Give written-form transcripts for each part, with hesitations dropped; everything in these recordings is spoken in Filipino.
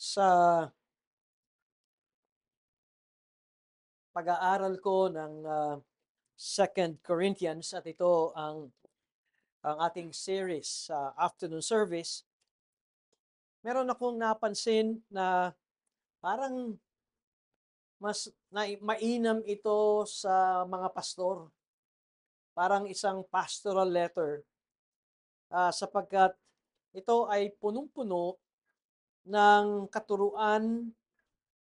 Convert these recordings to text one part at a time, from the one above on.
Sa pag-aaral ko ng 2 Corinthians at ito ang ating series sa afternoon service, meron akong napansin na parang mainam ito sa mga pastor. Parang isang pastoral letter sapagkat ito ay punong-puno ng katuruan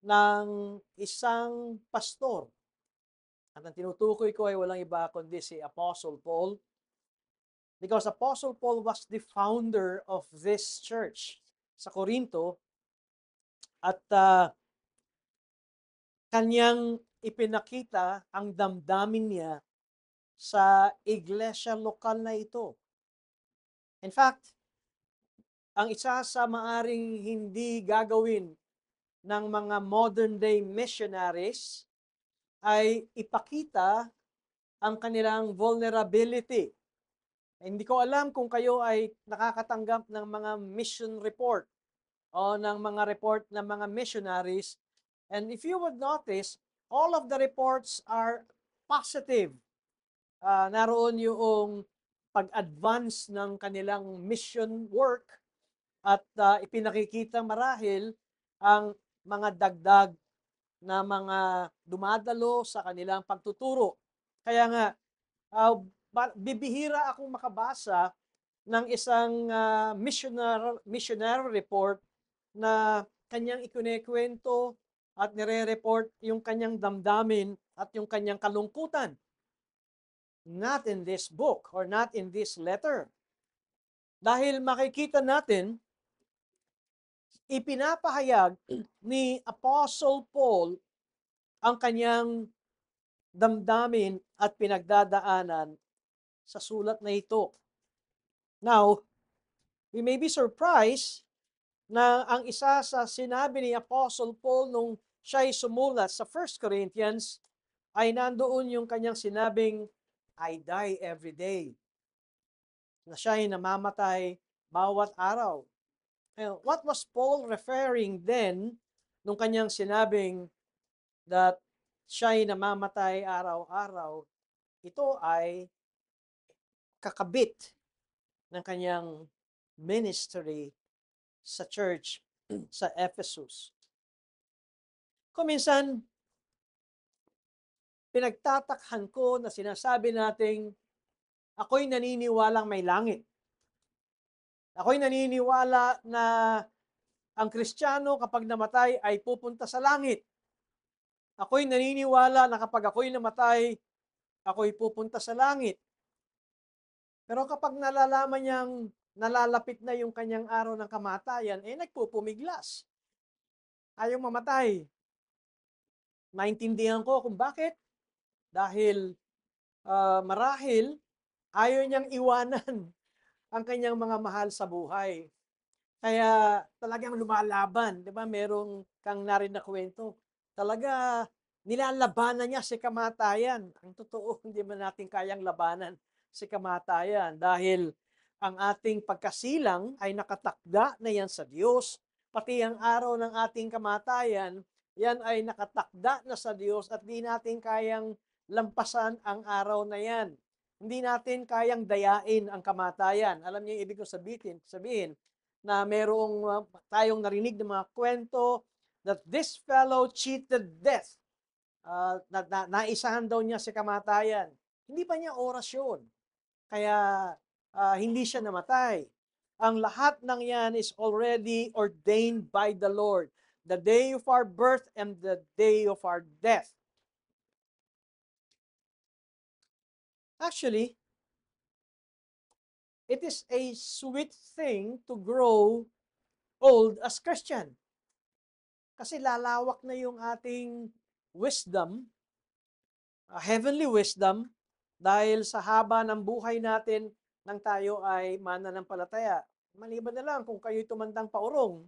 ng isang pastor. At ang tinutukoy ko ay walang iba kundi si Apostle Paul. Because Apostle Paul was the founder of this church sa Corinto at kanyang ipinakita ang damdamin niya sa iglesia lokal na ito. In fact, ang isa sa maaring hindi gagawin ng mga modern day missionaries ay ipakita ang kanilang vulnerability. Hindi ko alam kung kayo ay nakakatanggap ng mga mission report o ng mga report ng mga missionaries. And if you would notice, all of the reports are positive. Naroon yung pag-advance ng kanilang mission work at ipinakikita marahil ang mga dagdag na mga dumadalo sa kanilang pagtuturo. Kaya nga, bibihira akong makabasa ng isang missionary report na kanyang ikinekwento at nire-report yung kanyang damdamin at yung kanyang kalungkutan. Not in this book or not in this letter. Dahil makikita natin, ipinapahayag ni Apostle Paul ang kanyang damdamin at pinagdadaanan sa sulat na ito. Now, we may be surprised na ang isa sa sinabi ni Apostle Paul nung siya'y sumulat sa 1 Corinthians ay nandoon yung kanyang sinabing, I die every day. Na siya'y namamatay bawat araw. What was Paul referring then nung kanyang sinabing that siya'y namamatay araw-araw? Ito ay kakabit ng kanyang ministry sa church sa Ephesus. Kuminsan, pinagtatakhan ko na sinasabi nating ako'y naniniwalang may langit. Ako'y naniniwala na ang Kristiyano kapag namatay ay pupunta sa langit. Ako'y naniniwala na kapag ako'y namatay, ako'y pupunta sa langit. Pero kapag nalalaman niyang nalalapit na yung kanyang araw ng kamatayan, nagpupumiglas. Ayaw mamatay. Maintindihan ko kung bakit. Dahil marahil ayaw niyang iwanan ang kanyang mga mahal sa buhay. Kaya talagang lumalaban. Di ba? Merong kang narinig na kwento. Talaga, nilalabanan niya si kamatayan. Ang totoo, hindi man natin kayang labanan si kamatayan dahil ang ating pagkasilang ay nakatakda na yan sa Diyos. Pati ang araw ng ating kamatayan, yan ay nakatakda na sa Diyos at di natin kayang lampasan ang araw na yan. Hindi natin kayang dayain ang kamatayan. Alam niyo yung ibig kong sabihin na merong tayong narinig ng mga kwento that this fellow cheated death. Naisahan daw niya si kamatayan. Hindi pa niya oras yun. Kaya hindi siya namatay. Ang lahat ng yan is already ordained by the Lord. The day of our birth and the day of our death. Actually, it is a sweet thing to grow old as Christian. Kasi lalawak na yung ating wisdom, heavenly wisdom, dahil sa haba ng buhay natin nang tayo ay mananampalataya. Maliban na lang kung kayo'y tumandang paurong.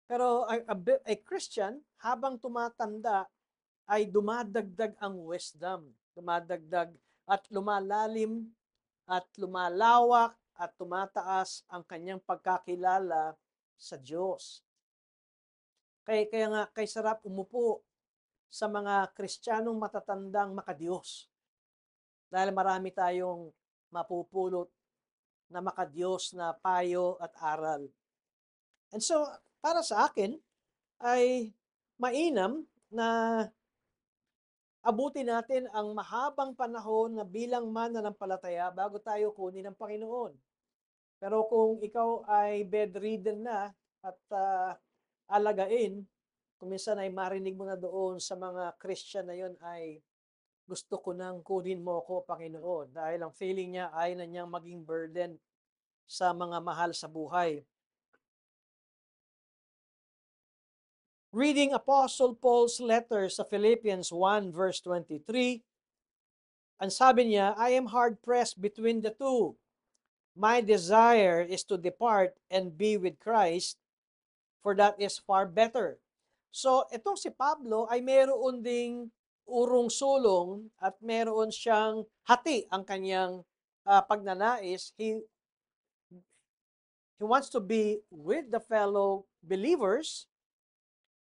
Pero a Christian, habang tumatanda, ay dumadagdag ang wisdom. Dumadagdag at lumalalim at lumalawak at tumataas ang kanyang pagkakilala sa Diyos. Kaya nga, kay sarap umupo sa mga Kristiyanong matatandang makadiyos. Dahil marami tayong mapupulot na makadiyos na payo at aral. And so, para sa akin, ay mainam na abutin natin ang mahabang panahon na bilang mananampalataya bago tayo kunin ng Panginoon. Pero kung ikaw ay bedridden na at alagain, kung minsan ay marinig mo na doon sa mga Christian na yon ay gusto ko nang kunin mo ko, Panginoon, dahil ang feeling niya ay na niyang maging burden sa mga mahal sa buhay. Reading Apostle Paul's letter sa Philippians 1 verse 23, ang sabi niya, I am hard-pressed between the two. My desire is to depart and be with Christ, for that is far better. So, itong si Pablo ay meron ding urong-sulong at meron siyang hati ang kanyang pagnanais. He wants to be with the fellow believers,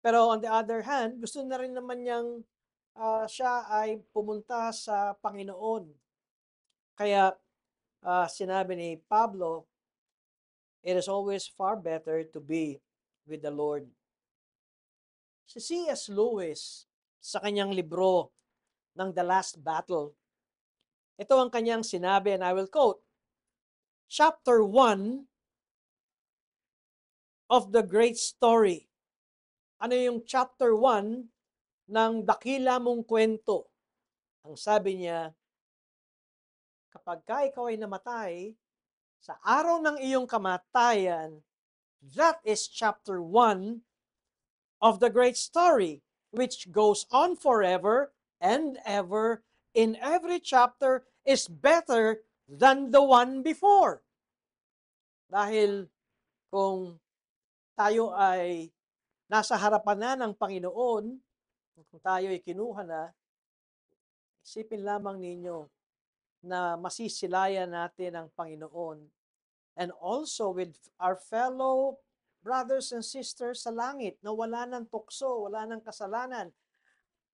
pero on the other hand, gusto na rin naman niyang siya ay pumunta sa Panginoon. Kaya sinabi ni Pablo, it is always far better to be with the Lord. Si C.S. Lewis, sa kanyang libro ng The Last Battle, ito ang kanyang sinabi, and I will quote, Chapter 1 of the great story. Ano yung chapter 1 ng dakila mong kwento? Ang sabi niya, kapag ikaw ay namatay, sa araw ng iyong kamatayan, that is chapter 1 of the great story, which goes on forever and ever. In every chapter is better than the one before. Dahil kung tayo ay nasa harapan na ng Panginoon, kung tayo ay kinuha na, isipin lamang ninyo na masisilayan natin ang Panginoon. And also with our fellow brothers and sisters sa langit na wala ng tukso, wala ng kasalanan,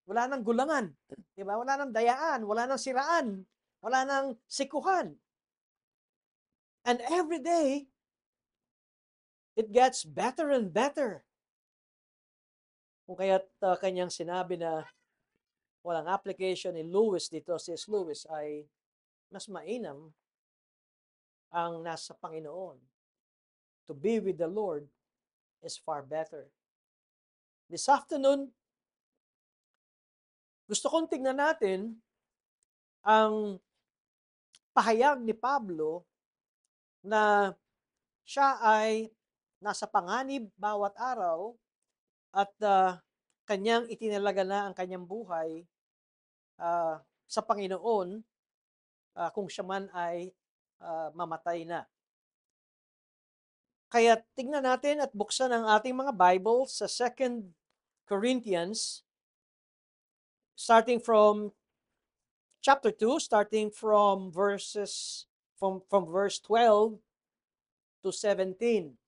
wala ng gulangan, di ba? Wala ng dayaan, wala ng siraan, wala ng sikuhan. And every day, it gets better and better. Kung kaya't kanyang sinabi na walang application ni Lewis dito, si Lewis, ay mas mainam ang nasa Panginoon. To be with the Lord is far better. This afternoon, gusto kong tingnan natin ang pahayag ni Pablo na siya ay nasa panganib bawat araw at kanyang itinalaga na ang kanyang buhay sa Panginoon kung siya man ay mamatay na. Kaya tingnan natin at buksan ang ating mga Bible sa 2 Corinthians, starting from chapter 2, starting from verse 12 to 17.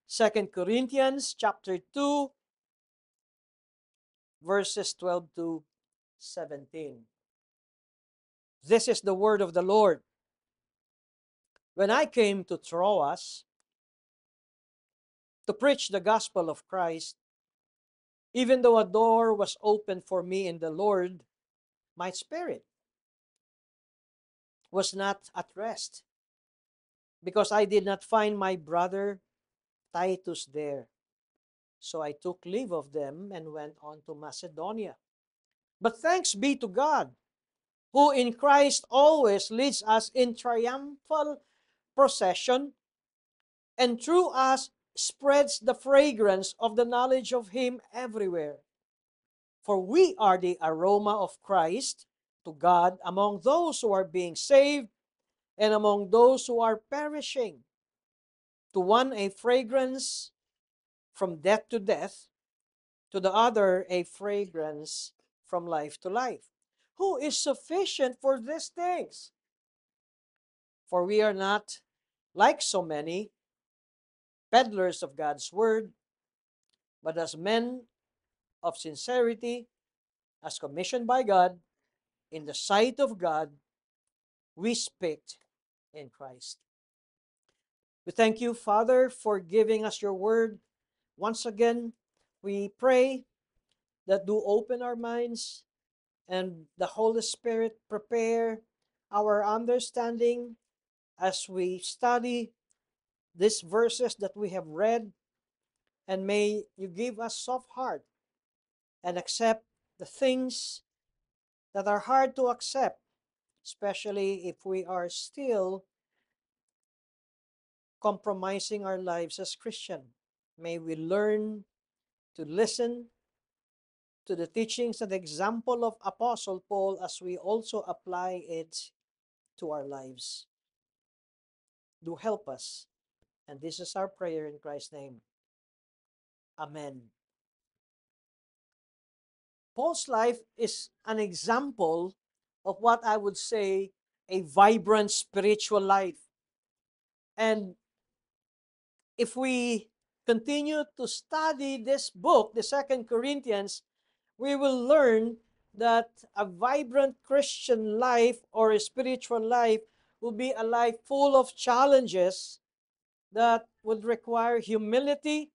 2 Corinthians chapter 2, verses 12 to 17. This is the word of the Lord. When I came to Troas to preach the gospel of Christ, even though a door was opened for me in the Lord, my spirit was not at rest, because I did not find my brother Titus there. So I took leave of them and went on to Macedonia. But thanks be to God, who in Christ always leads us in triumphal procession, and through us spreads the fragrance of the knowledge of Him everywhere. For we are the aroma of Christ to God among those who are being saved and among those who are perishing. To one a fragrance from death to death, to the other a fragrance from life to life. Who is sufficient for these things? For we are not like so many peddlers of God's word, but as men of sincerity, as commissioned by God, in the sight of God, we speak in Christ. We thank you, Father, for giving us your word. Once again, we pray that do open our minds and the Holy Spirit prepare our understanding as we study these verses that we have read, and may you give us soft heart and accept the things that are hard to accept, especially if we are still compromising our lives as Christian. May we learn to listen to the teachings and example of Apostle Paul as we also apply it to our lives. Do help us. And this is our prayer in Christ's name. Amen. Paul's life is an example of what I would say a vibrant spiritual life. And if we continue to study this book, the Second Corinthians, we will learn that a vibrant Christian life or a spiritual life will be a life full of challenges that would require humility,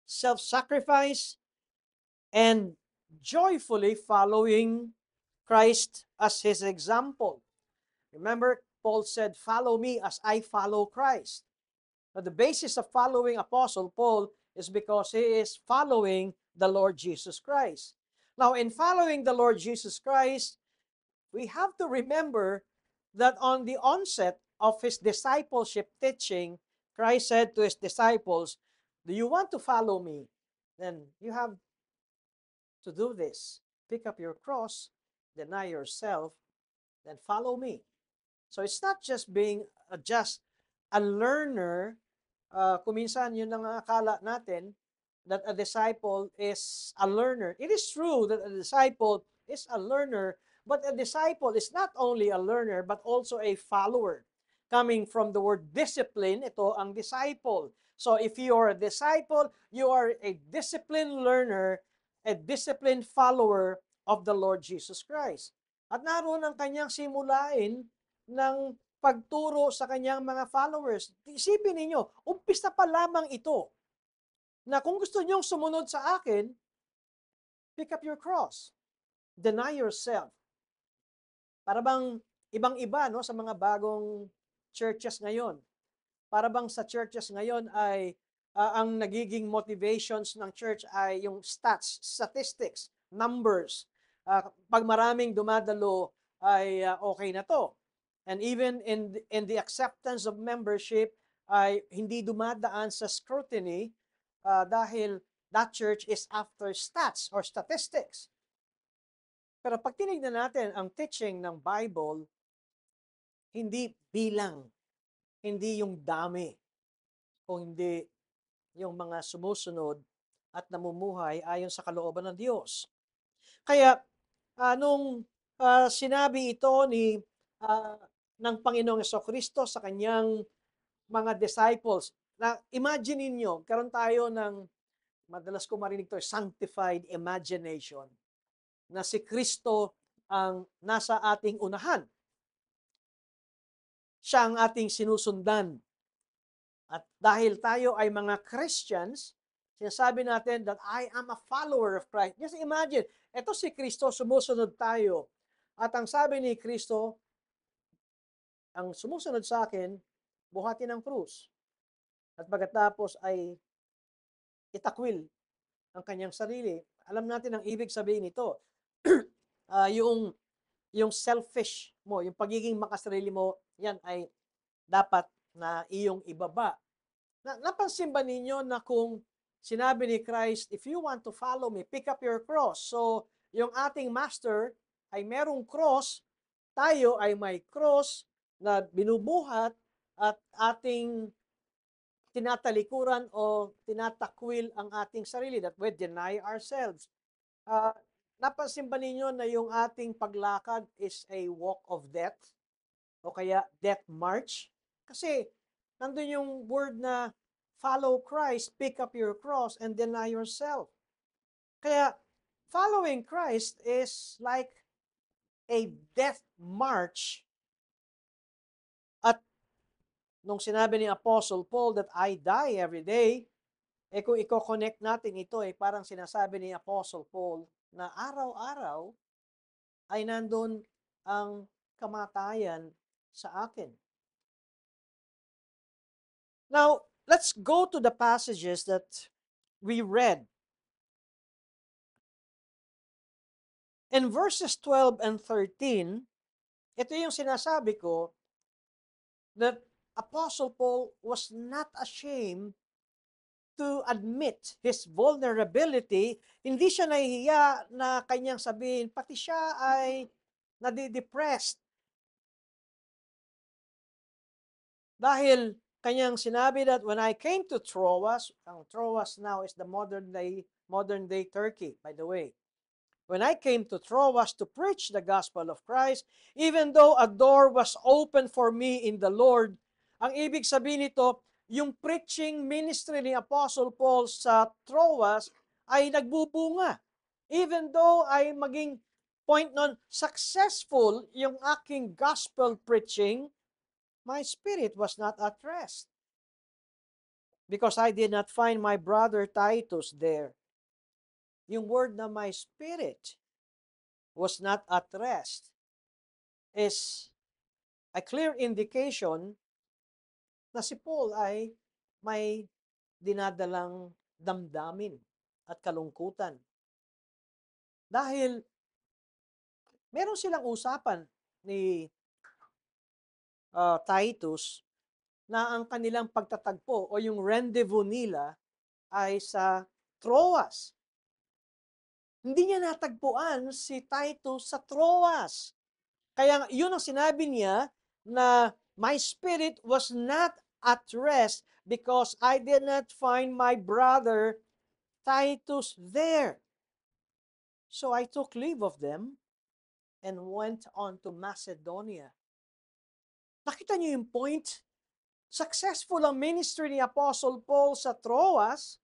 self-sacrifice, and joyfully following Christ as his example. Remember, Paul said, "Follow me as I follow Christ." Now, the basis of following Apostle Paul is because he is following the Lord Jesus Christ. Now, in following the Lord Jesus Christ, we have to remember that on the onset of his discipleship teaching, Christ said to his disciples, "Do you want to follow me? Then you have to do this. Pick up your cross, deny yourself, then follow me." So it's not just being just a learner. Kuminsan yun ang akala natin, that a disciple is a learner. It is true that a disciple is a learner, but a disciple is not only a learner, but also a follower. Coming from the word discipline, ito ang disciple. So if you are a disciple, you are a disciplined learner, a disciplined follower of the Lord Jesus Christ. At naroon ang kanyang simulain ng pagturo sa kanyang mga followers. Isipin ninyo, umpisa pa lamang ito na kung gusto niyong sumunod sa akin, pick up your cross. Deny yourself. Para bang ibang-iba no, sa mga bagong churches ngayon. Para bang sa churches ngayon ay ang nagiging motivations ng church ay yung stats, statistics, numbers. Pag maraming dumadalo ay okay na to. And even in the acceptance of membership ay hindi dumadaan sa scrutiny dahil that church is after stats or statistics. Pero pag tinignan natin ang teaching ng Bible, hindi bilang, hindi yung dami, o hindi yung mga sumusunod at namumuhay ayon sa kalooban ng Diyos. Kaya nung sinabi ito uh, ng Panginoong Jesucristo sa kanyang mga disciples, na imagine niyo, karon tayo ng, madalas ko marinig to, sanctified imagination, na si Kristo ang nasa ating unahan. Siya ang ating sinusundan. At dahil tayo ay mga Christians, sinasabi natin that I am a follower of Christ. Just imagine, eto si Kristo, sumusunod tayo. At ang sabi ni Kristo, ang sumusunod sa akin, buhatin ang krus. At pagkatapos ay itakwil ang kanyang sarili. Alam natin ang ibig sabihin nito. Yung selfish mo, yung pagiging makasarili mo, yan ay dapat na iyong ibaba. Napansin ba ninyo na kung sinabi ni Christ, if you want to follow me, pick up your cross. So, yung ating master ay merong cross, tayo ay may cross na binubuhat at ating tinatalikuran o tinatakwil ang ating sarili, that we deny ourselves. Napansin ba ninyo na yung ating paglakad is a walk of death? O kaya death march? Kasi nandun yung word na follow Christ, pick up your cross, and deny yourself. Kaya, following Christ is like a death march. At nung sinabi ni Apostle Paul that I die every day, kung i-connect natin ito, parang sinasabi ni Apostle Paul na araw-araw ay nandun ang kamatayan sa akin. Now, let's go to the passages that we read. In verses 12 and 13, ito yung sinasabi ko that Apostle Paul was not ashamed to admit his vulnerability. Hindi siya nahihiya na kanyang sabihin, pati siya ay nadidepressed. Dahil kanyang sinabi that when I came to Troas, ang Troas now is the modern day Turkey, by the way. When I came to Troas to preach the gospel of Christ, even though a door was open for me in the Lord, ang ibig sabihin nito, yung preaching ministry ni Apostle Paul sa Troas ay nagbubunga. Even though ay maging point nun, successful yung aking gospel preaching, my spirit was not at rest. Because I did not find my brother Titus there. Yung word na my spirit was not at rest is a clear indication na si Paul ay may dinadalang damdamin at kalungkutan. Dahil meron silang usapan ni Titus na ang kanilang pagtatagpo o yung rendezvous nila ay sa Troas. Hindi niya natagpuan si Titus sa Troas. Kaya yun ang sinabi niya na my spirit was not at rest because I did not find my brother Titus there. So I took leave of them and went on to Macedonia. Nakita niyo yung point? Successful ang ministry ni Apostle Paul sa Troas,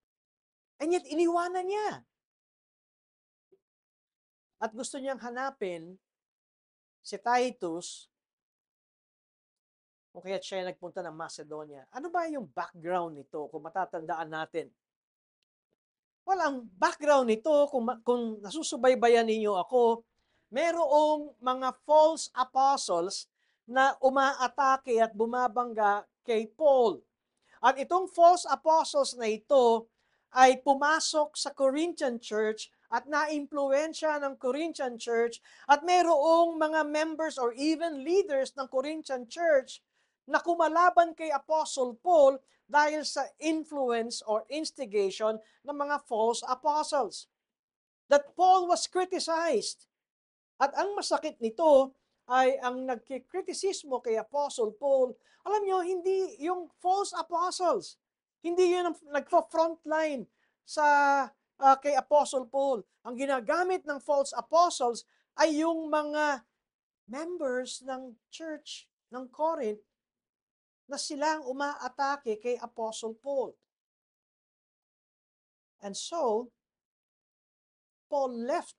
and yet iniwanan niya. At gusto niyang hanapin si Titus, kung kaya siya nagpunta ng Macedonia. Ano ba yung background nito kung matatandaan natin? Well, ang background nito, kung nasusubaybayan ninyo ako, merong mga false apostles na umaatake at bumabangga kay Paul. At itong false apostles na ito ay pumasok sa Corinthian church at naimpluwensya ng Corinthian church at mayroong mga members or even leaders ng Corinthian church na kumalaban kay Apostle Paul dahil sa influence or instigation ng mga false apostles. That Paul was criticized. At ang masakit nito ay ang nagkikritisismo kay Apostle Paul, alam nyo, hindi yung false apostles. Hindi yun ang nagpa-frontline sa kay Apostle Paul. Ang ginagamit ng false apostles ay yung mga members ng church ng Corinth na silang umaatake kay Apostle Paul. And so, Paul left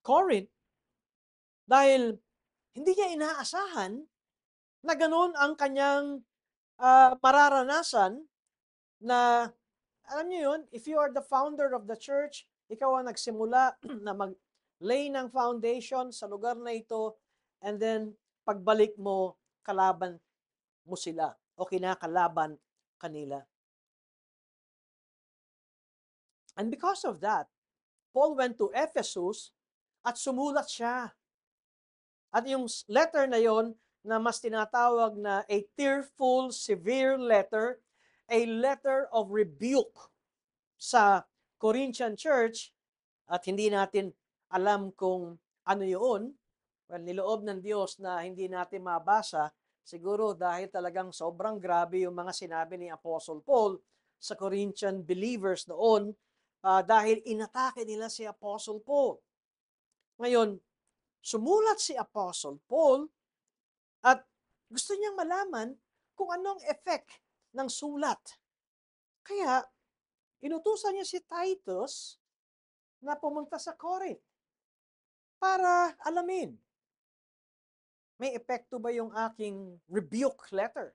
Corinth dahil hindi niya inaasahan na ganun ang kanyang mararanasan na, alam niyo yun, if you are the founder of the church, ikaw ang nagsimula na mag-lay ng foundation sa lugar na ito, and then pagbalik mo, kalaban mo sila o kinakalaban kanila. And because of that, Paul went to Ephesus at sumulat siya. At yung letter na yon na mas tinatawag na a tearful, severe letter, a letter of rebuke sa Corinthian church, at hindi natin alam kung ano yun. Well, niloob ng Diyos na hindi natin mabasa, siguro dahil talagang sobrang grabe yung mga sinabi ni Apostle Paul sa Corinthian believers noon, dahil inatake nila si Apostle Paul. Ngayon, sumulat si Apostle Paul at gusto niyang malaman kung anong effect ng sulat. Kaya, inutusan niya si Titus na pumunta sa Corinth para alamin, may epekto ba yung aking rebuke letter?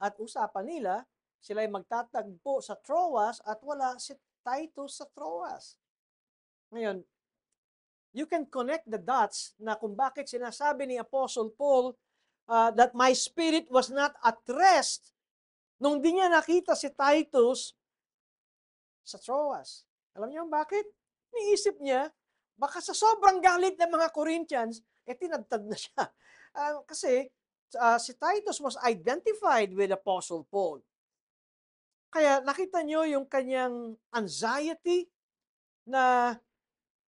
At usapan nila, sila'y magtatagpo sa Troas at wala si Titus sa Troas. Ngayon, you can connect the dots na kung bakit sinasabi ni Apostle Paul that my spirit was not at rest nung di niya nakita si Titus sa Troas. Alam niyo bakit? Niisip niya, baka sa sobrang galit ng mga Corinthians, tinadtad na siya. Kasi si Titus was identified with Apostle Paul. Kaya nakita niyo yung kanyang anxiety na,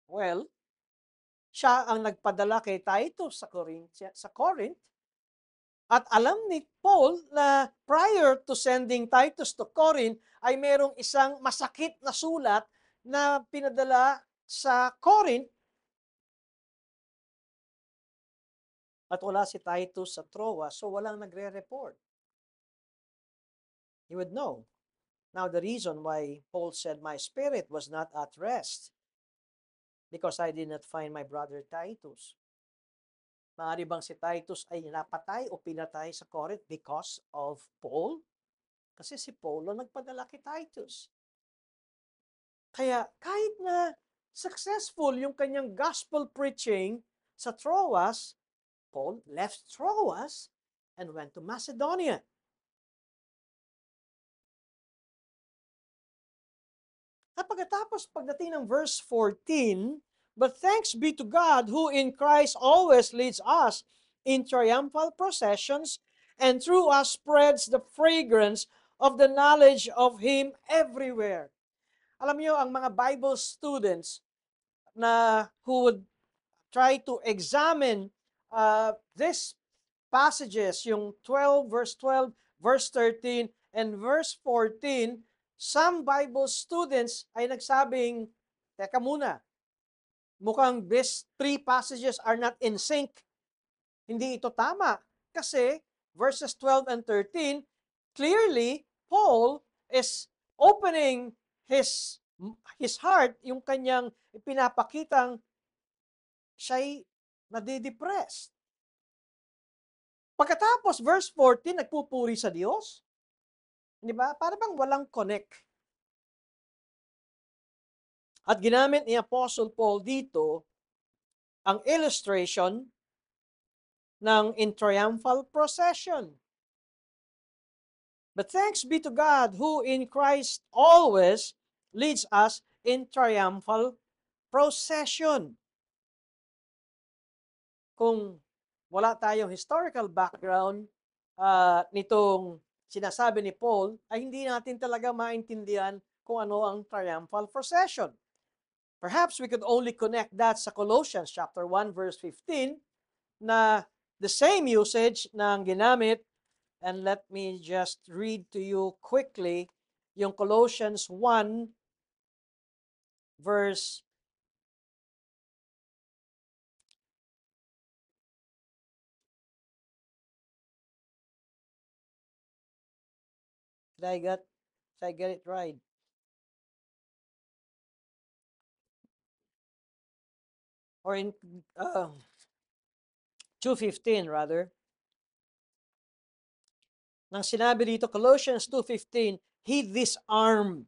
well, siya ang nagpadala kay Titus sa Corinth. At alam ni Paul na prior to sending Titus to Corinth ay merong isang masakit na sulat na pinadala sa Corinth at wala si Titus sa Troas, so walang nagre-report. You would know. Now the reason why Paul said my spirit was not at rest because I did not find my brother Titus. Maaari bang si Titus ay napatay o pinatay sa Corinth because of Paul? Kasi si Paul ang nagpadala kay Titus. Kaya kahit na successful yung kanyang gospel preaching sa Troas, Paul left Troas and went to Macedonia. At pagdating ng verse 14, but thanks be to God who in Christ always leads us in triumphal processions and through us spreads the fragrance of the knowledge of Him everywhere. Alam niyo, ang mga Bible students na who would try to examine these passages, yung 12, verse 13, and verse 14, some Bible students ay nagsabing, teka muna, mukhang these three passages are not in sync. Hindi ito tama. Kasi verses 12 and 13, clearly, Paul is opening his heart, yung kanyang pinapakitang siya'y nadidepressed. Pagkatapos, verse 14, nagpupuri sa Diyos. Di ba? Para bang walang connect. At ginamit ni Apostle Paul dito ang illustration ng in triumphal procession. But thanks be to God who in Christ always leads us in triumphal procession. Kung wala tayong historical background nitong sinasabi ni Paul, ay hindi natin talaga maintindihan kung ano ang triumphal procession. Perhaps we could only connect that sa Colossians chapter 1 verse 15 na the same usage ng ginamit, and let me just read to you quickly yung Colossians 1 verse Did I get it right? Or in 2:15 rather. Nang sinabi dito, Colossians 2:15, He disarmed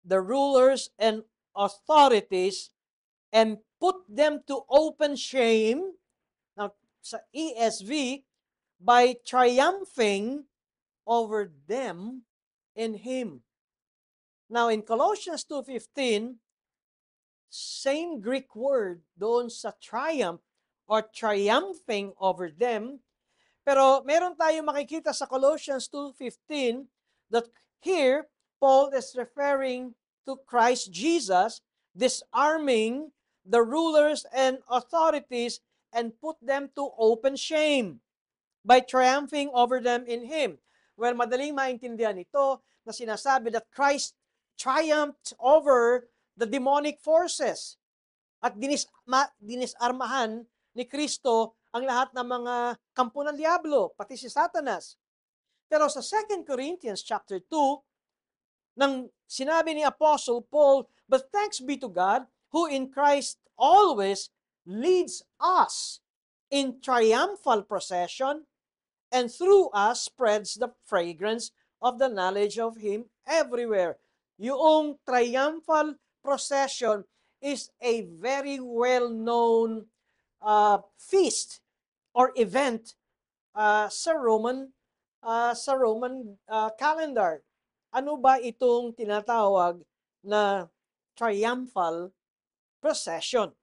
the rulers and authorities and put them to open shame. Now, sa ESV, by triumphing over them in Him. Now, in Colossians 2:15, same Greek word doon sa triumph or triumphing over them. Pero meron tayong makikita sa Colossians 2:15 that here, Paul is referring to Christ Jesus disarming the rulers and authorities and put them to open shame by triumphing over them in Him. Well, madaling maintindihan ito na sinasabi that Christ triumphed over the demonic forces at dinisarmahan ni Kristo ang lahat ng mga kampo ng diablo, pati si Satanas. Pero sa 2 Corinthians chapter 2, nang sinabi ni Apostle Paul, "But thanks be to God, who in Christ always leads us in triumphal procession, and through us spreads the fragrance of the knowledge of Him everywhere." Yung triumphal procession is a very well-known feast or event sa Roman calendar. Ano ba itong tinatawag na triumphal procession?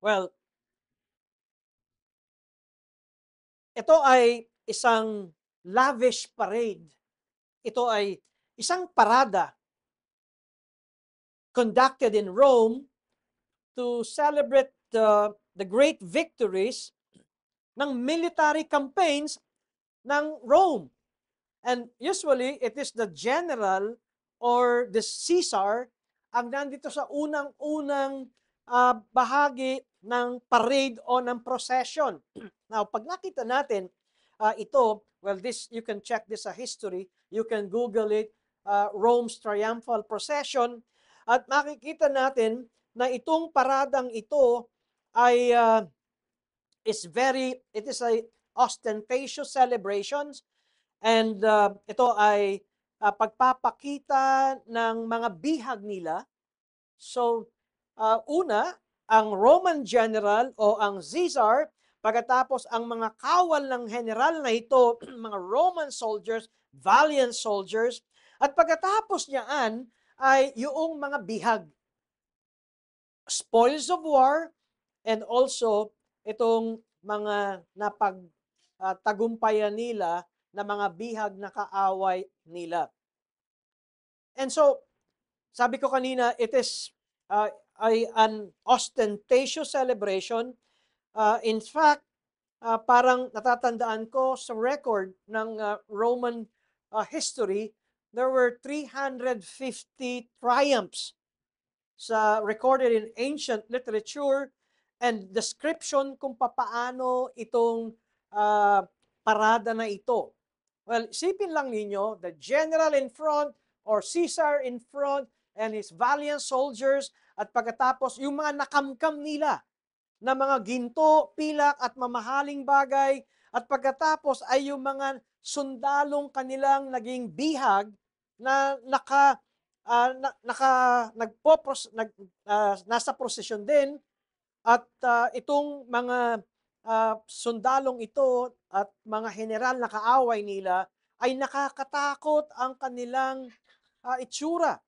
Well, ito ay isang lavish parade. Ito ay isang parada conducted in Rome to celebrate the great victories ng military campaigns ng Rome. And usually, it is the general or the Caesar ang nandito sa unang-unang bahagi ng parade o ng procession. Now, pag nakita natin ito, well, this you can check this sa history, you can Google it, Rome's Triumphal Procession, at makikita natin na itong paradang ito ay it is a ostentatious celebrations. And ito ay pagpapakita ng mga bihag nila. So, una, ang Roman general o ang Caesar, pagkatapos ang mga kawal ng general na ito, mga Roman soldiers, valiant soldiers, at pagkatapos niyaan ay yung mga bihag, spoils of war, and also itong mga tagumpayan nila na mga bihag na kaaway nila. And so, sabi ko kanina, it is an ostentatious celebration. In fact, parang natatandaan ko sa record ng Roman history, there were 350 triumphs recorded in ancient literature and description kung papaano itong parada na ito. Well, isipin lang ninyo, the general in front or Caesar in front and his valiant soldiers, at pagkatapos yung mga nakamkam nila na mga ginto, pilak at mamahaling bagay, at pagkatapos ay yung mga sundalong kanilang naging bihag na nasa prosesyon din, at itong mga sundalong ito at mga general na kaaway nila ay nakakatakot ang kanilang itsura.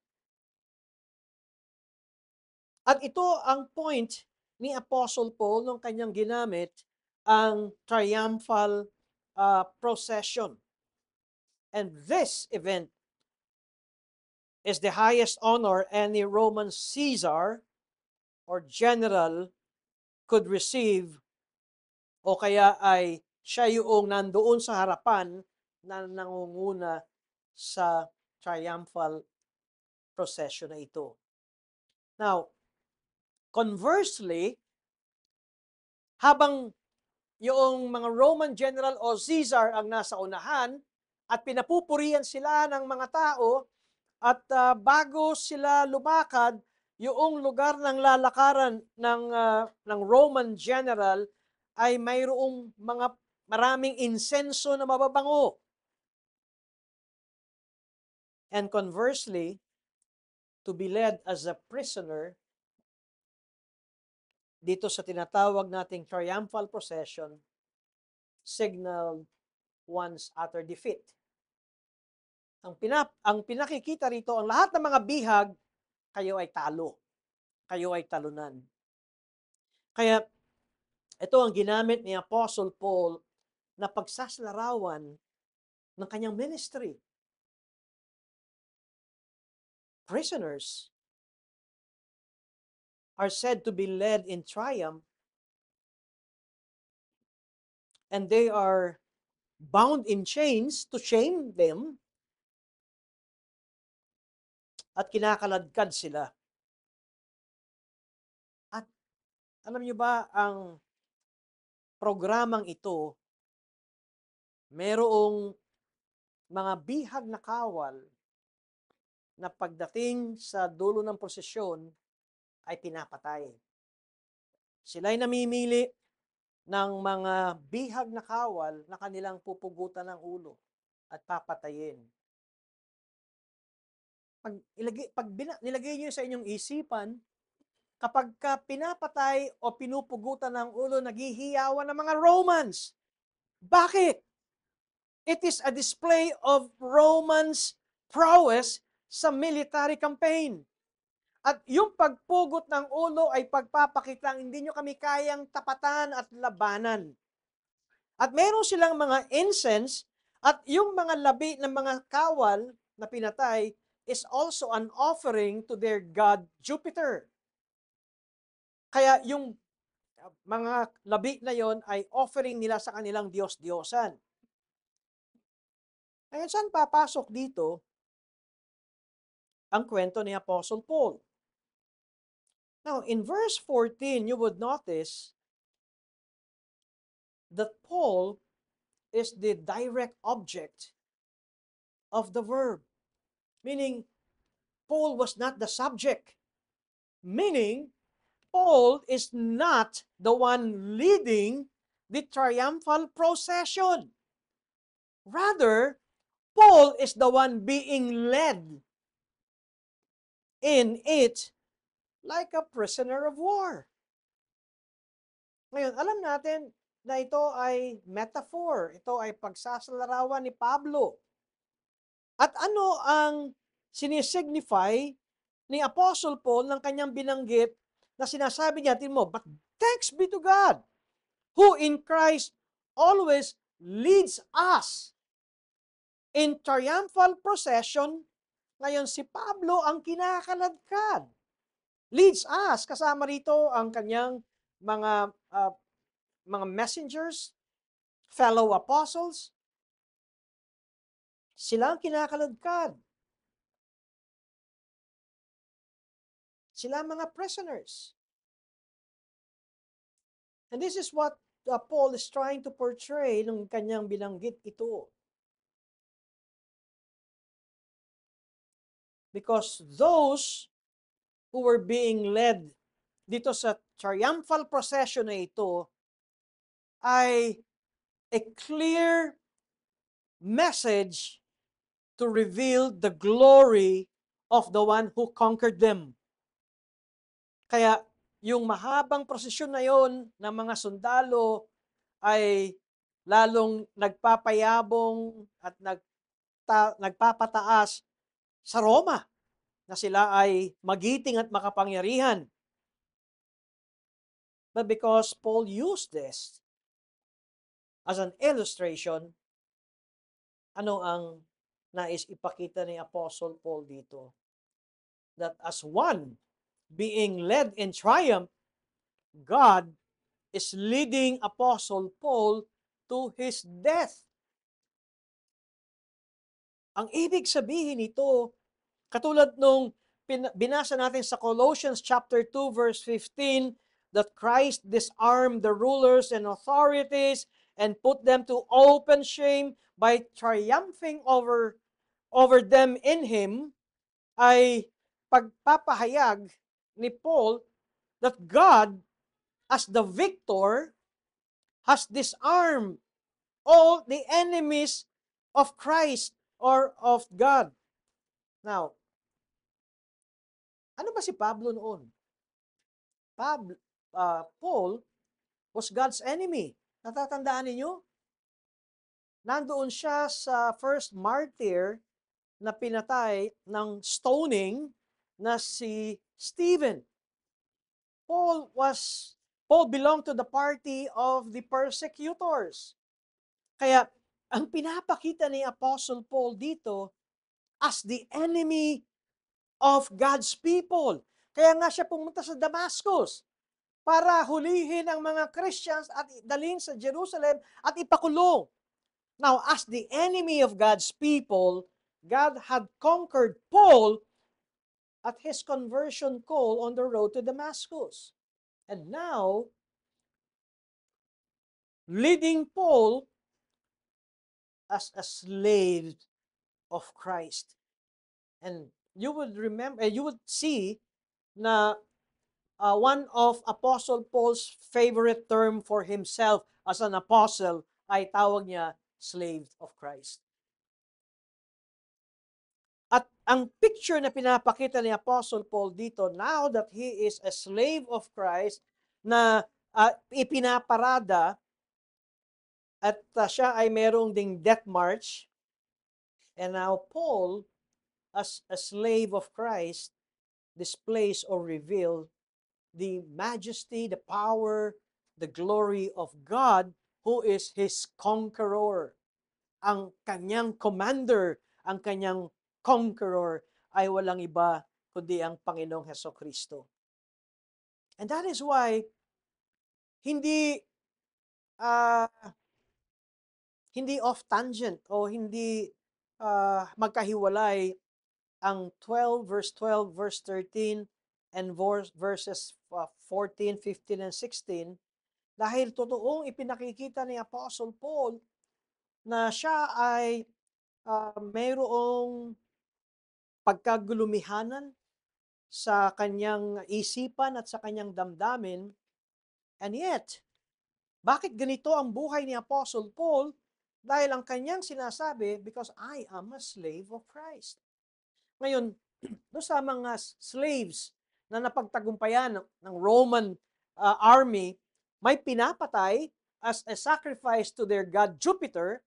At ito ang point ni Apostle Paul nung kanyang ginamit ang triumphal procession. And this event is the highest honor any Roman Caesar or general could receive, o kaya ay siya yung nandoon sa harapan na nangunguna sa triumphal procession na ito. Now, conversely, habang yung mga Roman general o Caesar ang nasa unahan at pinapupurihan sila ng mga tao, at bago sila lumakad, yung lugar ng lalakaran ng Roman general ay mayroong maraming insenso na mababango. And conversely, to be led as a prisoner dito sa tinatawag nating triumphal procession, signaled one's utter defeat. Ang pinakikita rito, ang lahat ng mga bihag, kayo ay talo. Kayo ay talunan. Kaya ito ang ginamit ni Apostle Paul na pagsasalarawan ng kanyang ministry. Prisoners are said to be led in triumph, and they are bound in chains to shame them, at kinakaladkad sila. At alam niyo ba, ang programang ito, merong mga bihag na kawal na pagdating sa dulo ng prosesyon ay pinapatay. Sila'y namimili ng mga bihag na kawal na kanilang pupugutan ng ulo at papatayin. Nilagay niyo sa inyong isipan, kapag ka pinapatay o pinupugutan ng ulo, naghihiyawan ng mga Romans. Bakit? It is a display of Romans' prowess sa military campaign. At yung pagpugot ng ulo ay pagpapakitang hindi nyo kami kayang tapatan at labanan. At meron silang mga incense at yung mga labi ng mga kawal na pinatay is also an offering to their god Jupiter. Kaya yung mga labi na yon ay offering nila sa kanilang Diyos-Diyosan. Ngayon, saan papasok dito ang kwento ni Apostle Paul? Now, in verse 14, you would notice that Paul is the direct object of the verb. Meaning, Paul was not the subject. Meaning, Paul is not the one leading the triumphal procession. Rather, Paul is the one being led in it like a prisoner of war. Ngayon, alam natin na ito ay metaphor. Ito ay pagsasalarawan ni Pablo. At ano ang sinisignify ni Apostle Paul ng kanyang binanggit na sinasabi niya, tingnan mo, but thanks be to God, who in Christ always leads us in triumphal procession. Ngayon, si Pablo ang kinakaladkad. Leads us, kasama rito ang kanyang mga messengers, fellow apostles, sila ang kinakaladkad. Sila ang mga prisoners. And this is what Paul is trying to portray nung kanyang binanggit ito. Because those who were being led dito sa triumphal procession na ito ay a clear message to reveal the glory of the one who conquered them. Kaya yung mahabang prosesyon na yon ng mga sundalo ay lalong nagpapayabong at nagpapataas sa Roma na sila ay magiting at makapangyarihan. But because Paul used this as an illustration, ano ang nais ipakita ni Apostle Paul dito? That as one being led in triumph, God is leading Apostle Paul to his death. Ang ibig sabihin nito, katulad nung binasa natin sa Colossians chapter 2 verse 15, that Christ disarmed the rulers and authorities and put them to open shame by triumphing over them in Him, ay pagpapahayag ni Paul that God, as the victor, has disarmed all the enemies of Christ or of God. Now, ano ba si Pablo noon? Paul was God's enemy. Natatandaan ninyo? Nandoon siya sa first martyr na pinatay ng stoning na si Stephen. Paul belonged to the party of the persecutors. Kaya ang pinapakita ni Apostle Paul dito as the enemy of God's people. Kaya nga siya pumunta sa Damascus para hulihin ang mga Christians at dalhin sa Jerusalem at ipakulong. Now, as the enemy of God's people, God had conquered Paul at his conversion call on the road to Damascus. And now, leading Paul as a slave of Christ. And you would remember, you would see na one of Apostle Paul's favorite term for himself as an apostle ay tawag niya slave of Christ. At ang picture na pinapakita ni Apostle Paul dito, now that he is a slave of Christ, na ipinaparada at siya ay merong ding death march, and now Paul, as a slave of Christ, displays or reveal the majesty, the power, the glory of God who is his conqueror. Ang kanyang commander, ang kanyang conqueror ay walang iba kundi ang Panginoong Hesukristo. And that is why hindi uh, hindi off tangent o hindi magkahiwalay ang 12 verse 12 verse 13 and verses 14, 15 and 16 dahil totoong ipinakikita ni Apostle Paul na siya ay mayroong pagkagulumihanan sa kanyang isipan at sa kanyang damdamin. And yet, bakit ganito ang buhay ni Apostle Paul? Dahil ang kanyang sinasabi, because I am a slave of Christ. Ngayon, doon sa mga slaves na napagtagumpayan ng Roman army, may pinapatay as a sacrifice to their god Jupiter,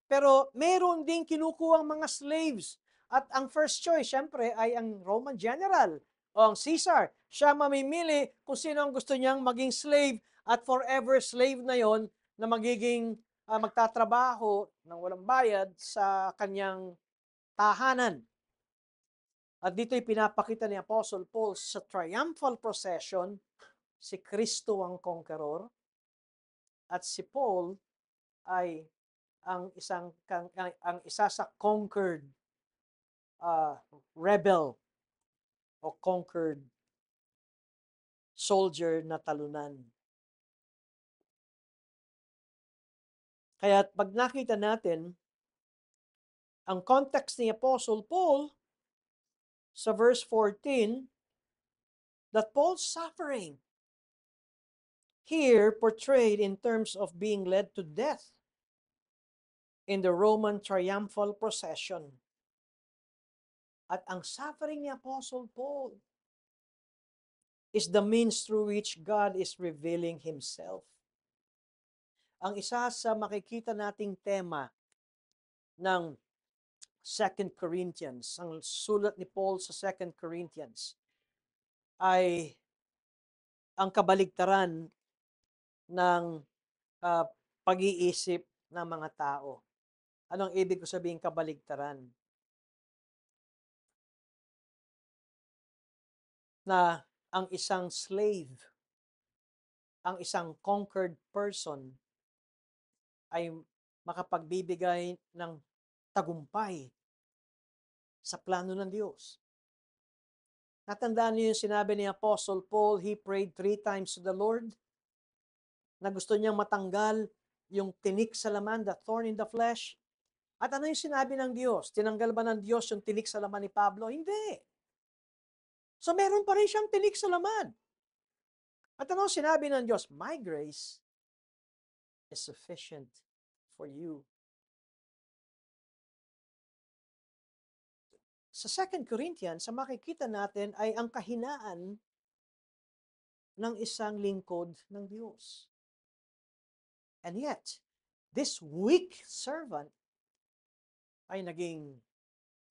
pero meron ding kinukuhang mga slaves. At ang first choice, syempre, ay ang Roman general o ang Caesar. Siya mamimili kung sino ang gusto niyang maging slave at forever slave na yon na magiging magtatrabaho ng walang bayad sa kanyang tahanan. At dito'y pinapakita ni Apostle Paul sa triumphal procession, si Kristo ang conqueror at si Paul ay ang isa sa conquered rebel o conquered soldier na talunan. Kaya pag nakita natin ang context ni Apostle Paul sa verse 14, that Paul's suffering here portrayed in terms of being led to death in the Roman triumphal procession. At ang suffering ni Apostle Paul is the means through which God is revealing Himself. Ang isa sa makikita nating tema ng 2 Corinthians, ang sulat ni Paul sa 2 Corinthians, ay ang kabaligtaran ng pag-iisip ng mga tao. Anong ibig ko sabihin kabaligtaran? Na ang isang slave, ang isang conquered person ay makapagbibigay ng tagumpay sa plano ng Diyos. Natandaan niyo yung sinabi ni Apostle Paul, he prayed 3 times to the Lord na gusto niyang matanggal yung tinik sa laman, the thorn in the flesh. At ano yung sinabi ng Diyos? Tinanggal ba ng Diyos yung tinik sa laman ni Pablo? Hindi. So meron pa rin siyang tinik sa laman. At ano sinabi ng Diyos? My grace is sufficient for you. Sa 2 Corinthians, sa makikita natin ay ang kahinaan ng isang lingkod ng Diyos. And yet, this weak servant ay naging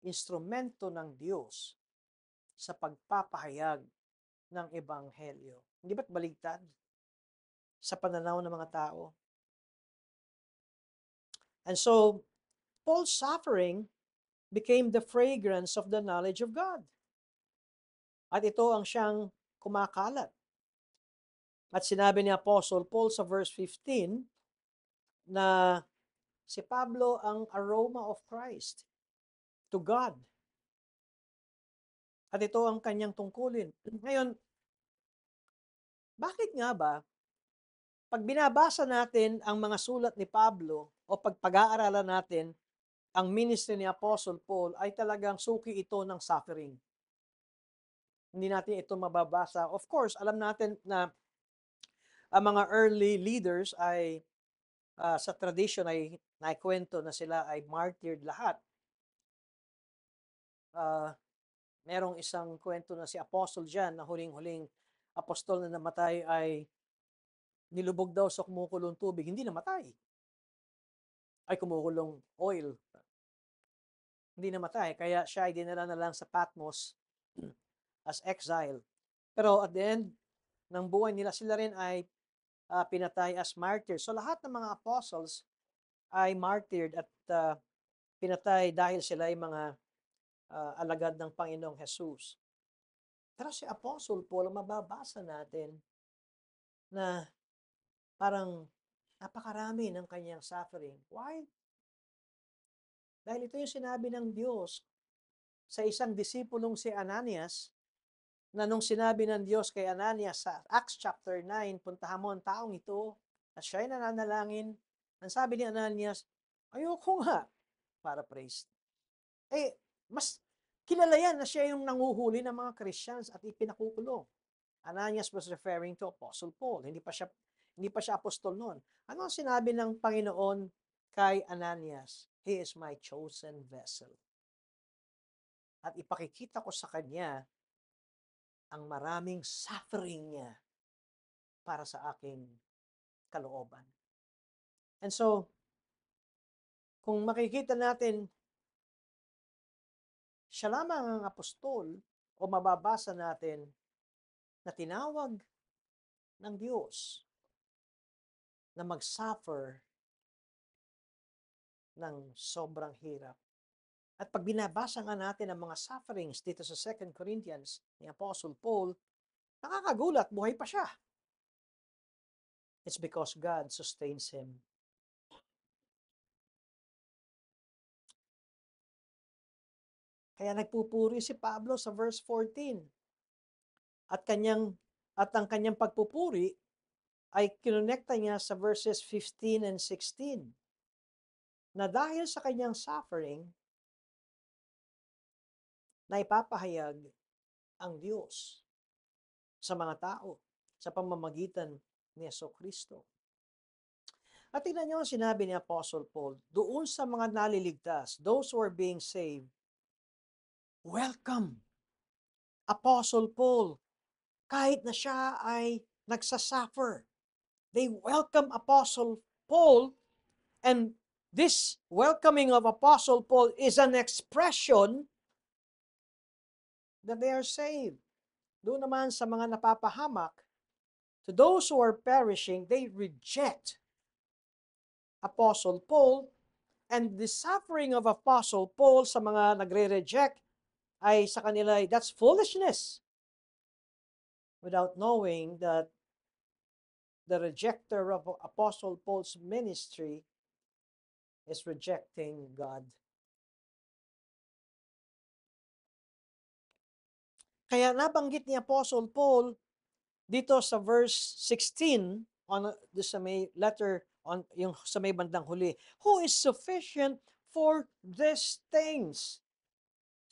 instrumento ng Diyos sa pagpapahayag ng Ebanghelyo. Hindi ba't baligtad sa pananaw ng mga tao? And so, Paul's suffering became the fragrance of the knowledge of God. At ito ang siyang kumakalat. At sinabi ni Apostle Paul sa verse 15 na si Pablo ang aroma of Christ to God. At ito ang kanyang tungkulin. Ngayon, bakit nga ba Pag binabasa natin ang mga sulat ni Pablo o pag-aaralan natin ang ministry ni Apostle Paul ay talagang suki ito ng suffering. Hindi natin ito mababasa. Of course, alam natin na ang mga early leaders ay sa tradition ay naikwento na sila ay martyred lahat. Merong isang kwento na si Apostle John na huling-huling apostol na namatay ay nilubog daw sa kumukulong tubig, hindi namatay. Ay kumukulong oil, hindi namatay. Kaya siya ay dinala na lang sa Patmos as exile. Pero at the end ng buhay nila, sila rin ay pinatay as martyrs. So lahat ng mga apostles ay martyred at pinatay dahil sila ay mga alagad ng Panginoong Jesus. Pero si Apostle Paul, mababasa natin na parang napakarami ng kanyang suffering. Why? Dahil ito yung sinabi ng Diyos sa isang disipulong si Ananias, na nung sinabi ng Diyos kay Ananias sa Acts chapter 9, puntahan mo ang taong ito, at siya ay nananalangin. Ang sabi ni Ananias, ayoko nga, paraphrase. Mas kilala yan na siya yung nanguhuli ng mga Christians at ipinakukulong. Ananias was referring to Apostle Paul. Hindi pa siya apostol noon. Ano ang sinabi ng Panginoon kay Ananias? He is my chosen vessel. At ipakikita ko sa kanya ang maraming suffering niya para sa aking kalooban. And so, kung makikita natin, siya lamang ang apostol o mababasa natin na tinawag ng Diyos na mag-suffer ng sobrang hirap. At pag binabasa nga natin ang mga sufferings dito sa 2 Corinthians ni Apostle Paul, nakakagulat, buhay pa siya. It's because God sustains him. Kaya nagpupuri si Pablo sa verse 14. At ang kanyang pagpupuri ay kinonekta niya sa verses 15 and 16. Na dahil sa kanyang suffering, na ipapahayag ang Diyos sa mga tao sa pamamagitan ni Jesucristo. At tingnan niyo ang sinabi ni Apostle Paul, doon sa mga naliligtas, those who are being saved, welcome, Apostle Paul, kahit na siya ay nagsasuffer. They welcome Apostle Paul, and this welcoming of Apostle Paul is an expression that they are saved. Doon naman sa mga napapahamak, to those who are perishing, they reject Apostle Paul, and the suffering of Apostle Paul sa mga nagre-reject ay sa kanila, that's foolishness. Without knowing that the rejecter of Apostle Paul's ministry is rejecting God. Kaya nabanggit ni Apostle Paul dito sa verse 16 on sa may letter on yung sa may bandang huli, who is sufficient for these things?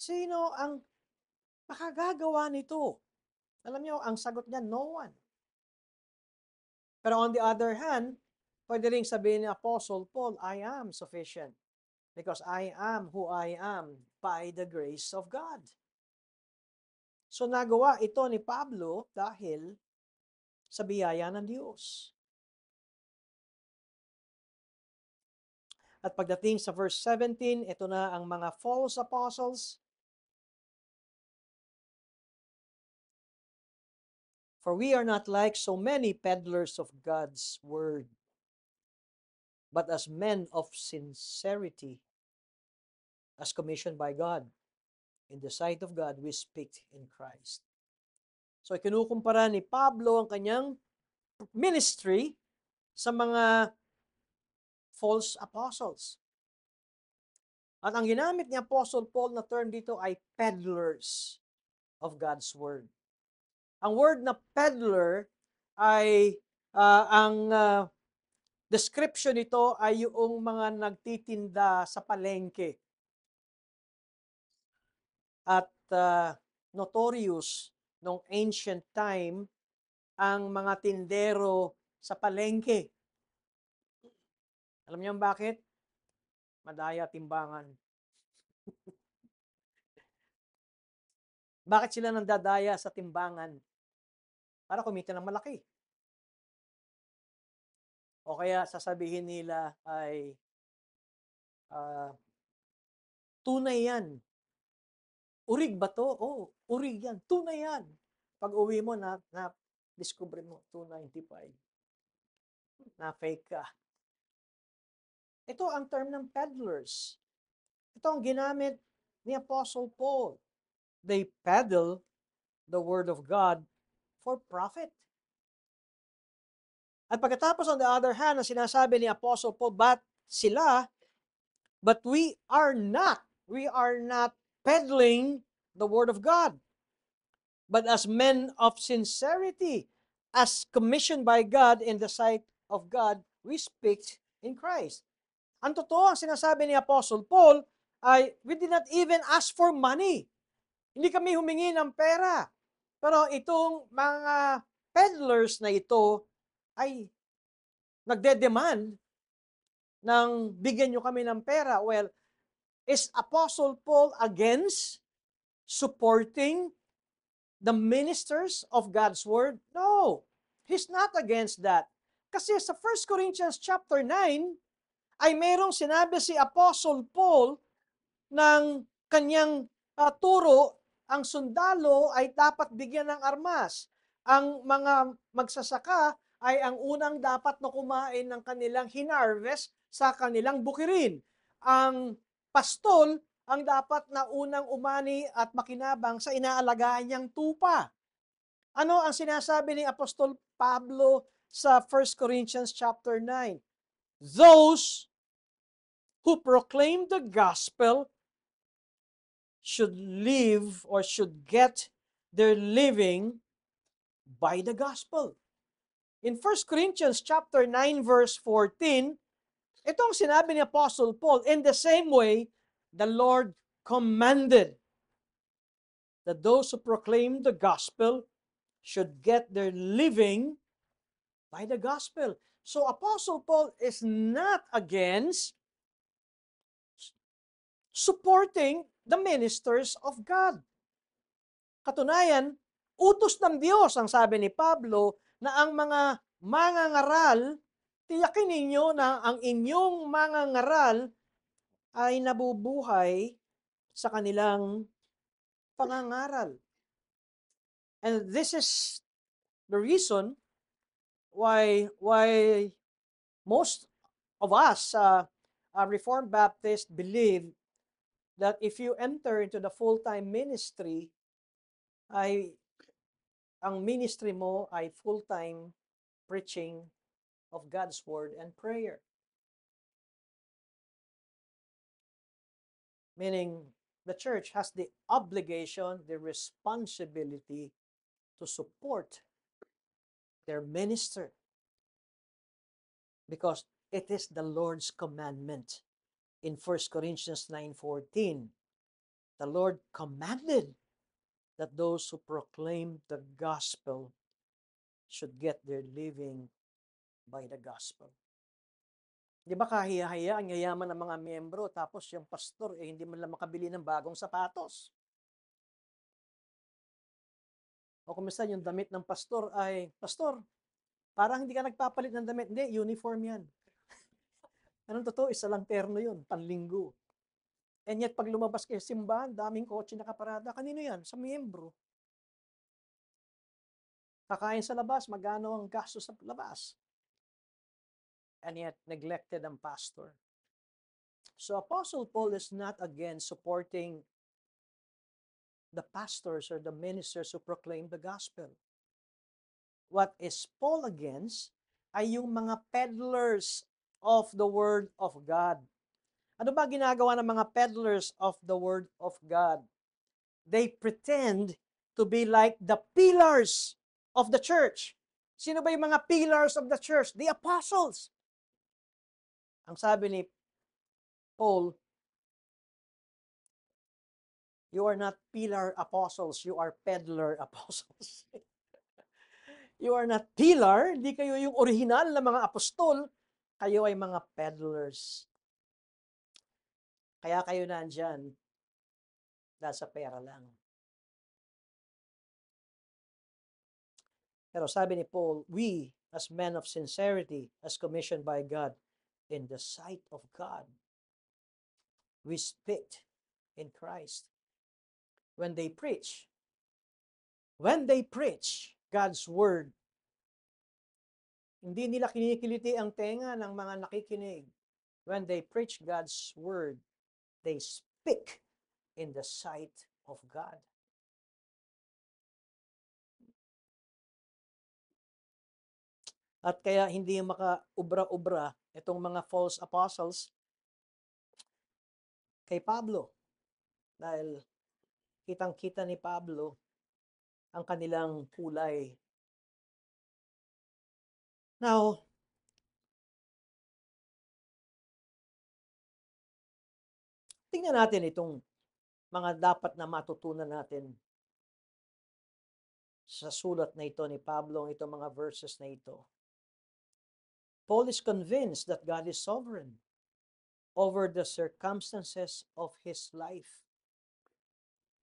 Sino ang makagagawa nito? Alam niyo, ang sagot niya, no one. Pero on the other hand, pwede rin sabihin ni Apostle Paul, I am sufficient because I am who I am by the grace of God. So nagawa ito ni Pablo dahil sa biyaya ng Diyos. At pagdating sa verse 17, ito na ang mga false apostles. For we are not like so many peddlers of God's word, but as men of sincerity, as commissioned by God. In the sight of God, we speak in Christ. So, kinukumpara ni Pablo ang kanyang ministry sa mga false apostles. At ang ginamit ni Apostle Paul na term dito ay peddlers of God's word. Ang word na peddler ay Ang description nito ay yung mga nagtitinda sa palengke. At notorious nung ancient time ang mga tindero sa palengke. Alam niyo bakit? Madaya timbangan. Bakit sila nandadaya sa timbangan? Para kumita ng malaki. O kaya sasabihin nila ay ah, tunay yan. Urig ba to? Oo, urig yan. Tunay yan. Pag uwi mo na discover mo 295 na fake ka. Ito ang term ng peddlers. Ito ang ginamit ni Apostle Paul. They peddle the word of God for profit. At pagkatapos on the other hand, ang sinasabi ni Apostle Paul, but we are not peddling the word of God, but as men of sincerity, as commissioned by God in the sight of God, we speak in Christ. Ang totoo, ang sinasabi ni Apostle Paul ay, we did not even ask for money. Hindi kami humingi ng pera. Pero itong mga peddlers na ito ay nagde-demand ng bigyan nyo kami ng pera. Well, is Apostle Paul against supporting the ministers of God's Word? No, he's not against that. Kasi sa 1 Corinthians chapter 9, ay merong sinabi si Apostle Paul ng kanyang turo, ang sundalo ay dapat bigyan ng armas. Ang mga magsasaka ay ang unang dapat na kumain ng kanilang hinarvest sa kanilang bukirin. Ang pastol ang dapat na unang umani at makinabang sa inaalagaan niyang tupa. Ano ang sinasabi ni Apostol Pablo sa 1 Corinthians chapter 9? Those who proclaim the gospel should live or should get their living by the gospel. In 1 Corinthians chapter 9 verse 14, itong sinabi ni Apostle Paul, in the same way, the Lord commanded that those who proclaim the gospel should get their living by the gospel. So Apostle Paul is not against supporting the ministers of God. Katunayan, utos ng Diyos, ang sabi ni Pablo, na ang mga mangangaral, tiyakin ninyo na ang inyong mangangaral ay nabubuhay sa kanilang pangangaral. And this is the reason why most of us, Reformed Baptists, believe that if you enter into the full-time ministry, ay ang ministry mo ay full-time preaching of God's Word and prayer. Meaning, the church has the obligation, the responsibility to support their minister because it is the Lord's commandment. In 1 Corinthians 9:14, the Lord commanded that those who proclaim the gospel should get their living by the gospel. Di ba kahiya-hiya ang yayaman ng mga miyembro tapos yung pastor hindi man lang makabili ng bagong sapatos? O kumusta yung damit ng pastor ay, pastor, parang hindi ka nagpapalit ng damit. Hindi, uniform yan. Anong totoo? Isa lang terno yun, panlinggo. And yet, pag lumabas kayo simbahan, daming kotse nakaparada. Kanino yan? Sa miyembro. Kakain sa labas, magkano ang gasto sa labas? And yet, neglected ang pastor. So, Apostle Paul is not against supporting the pastors or the ministers who proclaim the gospel. What is Paul against ay yung mga peddlers of the Word of God. Ano ba ginagawa ng mga peddlers of the Word of God? They pretend to be like the pillars of the church. Sino ba yung mga pillars of the church? The apostles. Ang sabi ni Paul, you are not pillar apostles, you are peddler apostles. You are not pillar, hindi kayo yung original na mga apostol, kayo ay mga peddlers. Kaya kayo nandyan dahil sa pera lang. Pero sabi ni Paul, we as men of sincerity, as commissioned by God, in the sight of God, we speak in Christ. When they preach God's word, hindi nila kinikiliti ang tenga ng mga nakikinig. When they preach God's word, they speak in the sight of God. At kaya hindi maka-ubra-ubra itong mga false apostles kay Pablo. Dahil kitang-kita ni Pablo ang kanilang kulay. Now, tingnan natin itong mga dapat na matutunan natin sa sulat na ito ni Pablo, itong mga verses na ito. Paul is convinced that God is sovereign over the circumstances of his life,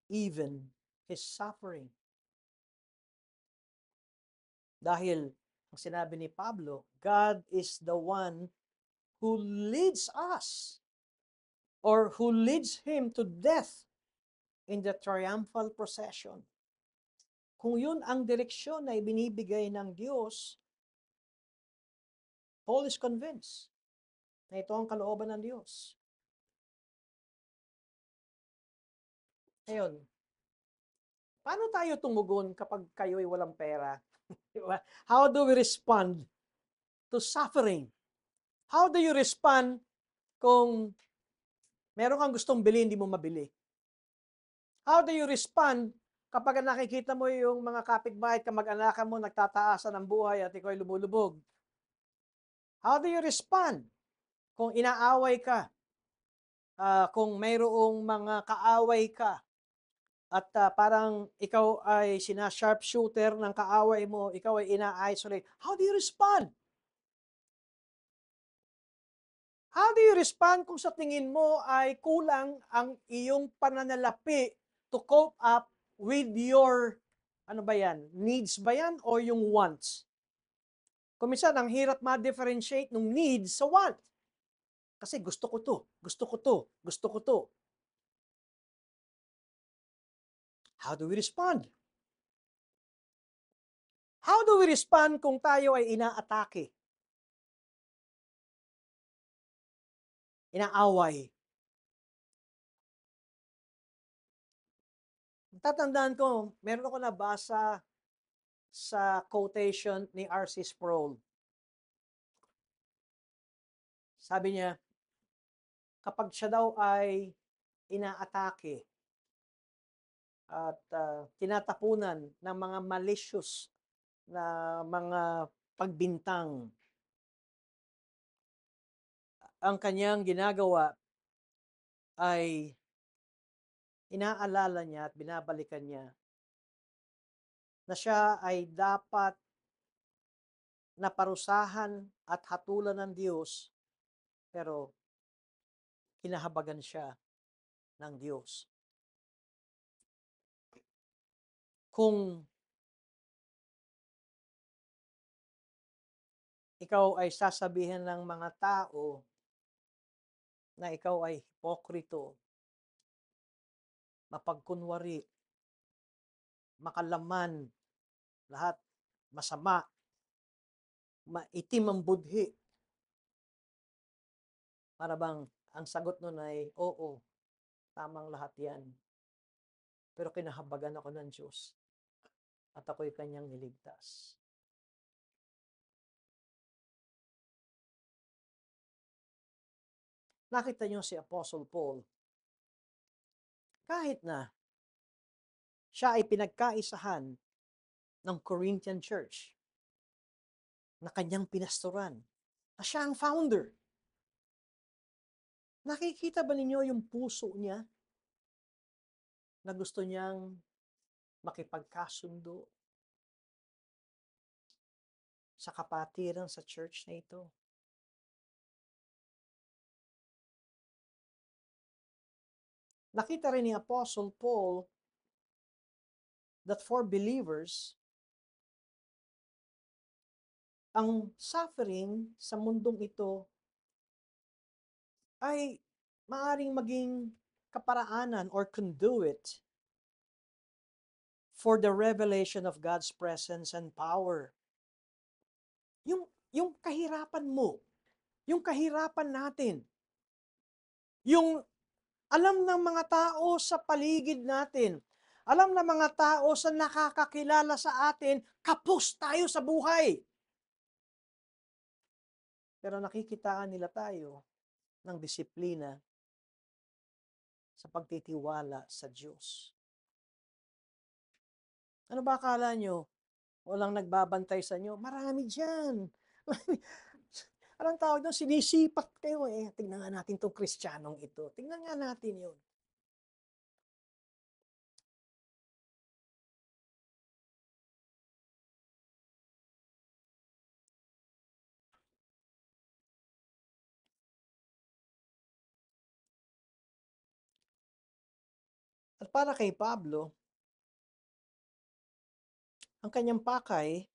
even his suffering. Dahil, ang sinabi ni Pablo, God is the one who leads us or who leads him to death in the triumphal procession. Kung yun ang direksyon na ibinibigay ng Diyos, Paul is convinced na ito ang kalooban ng Diyos. Ngayon, paano tayo tumugon kapag kayo'y walang pera? How do we respond to suffering? How do you respond kung meron kang gustong bili, hindi mo mabili? How do you respond kapag nakikita mo yung mga kapitbahay at kamag-anakan mo nagtataasan ng buhay at ikaw ay lumulubog? How do you respond kung inaaway ka? Kung mayroong mga kaaway ka at parang ikaw ay sina-sharpshooter ng kaaway mo, ikaw ay ina-isolate. How do you respond? How do you respond kung sa tingin mo ay kulang ang iyong pananalapi to cope up with your, ano ba yan, needs ba yan o yung wants? Kung minsan, ang hirap ma-differentiate ng needs sa want. Kasi gusto ko to, gusto ko to, gusto ko to. How do we respond? How do we respond kung tayo ay inaatake? Inaaway? Tatandaan ko, meron ako nabasa sa quotation ni R.C. Sproul. Sabi niya, kapag siya daw ay inaatake at tinatapunan ng mga malicious na mga pagbintang, ang kanyang ginagawa ay inaalala niya at binabalikan niya na siya ay dapat naparusahan at hatulan ng Diyos, pero kinahabagan siya ng Diyos. Kung ikaw ay sasabihin ng mga tao na ikaw ay hipokrito, mapagkunwari, makalaman, lahat masama, maitim ang budhi, para bang ang sagot nun ay, oo, tamang lahat yan. Pero kinahabagan ako ng Diyos at ako'y kanyang niligtas. Nakita niyo si Apostle Paul, kahit na siya ay pinagkaisahan ng Corinthian Church, na kanyang pinastoran, na siya ang founder. Nakikita ba ninyo yung puso niya na gusto niyang makipagkasundo sa kapatiran sa church na ito? Nakita rin ni Apostle Paul that for believers, ang suffering sa mundong ito ay maaring maging kaparaanan or conduit for the revelation of God's presence and power. Yung kahirapan mo, yung kahirapan natin, yung alam ng mga tao sa paligid natin, alam ng mga tao sa nakakakilala sa atin, kapos tayo sa buhay. Pero nakikitaan nila tayo ng disiplina sa pagtitiwala sa Diyos. Ano ba akala nyo? Walang nagbabantay sa inyo? Marami dyan. Anong tawag doon? Sinisipat kayo eh. Tingnan nga natin itong Kristiyanong ito. Tingnan nga natin yun. At para kay Pablo, ang kanyang pakay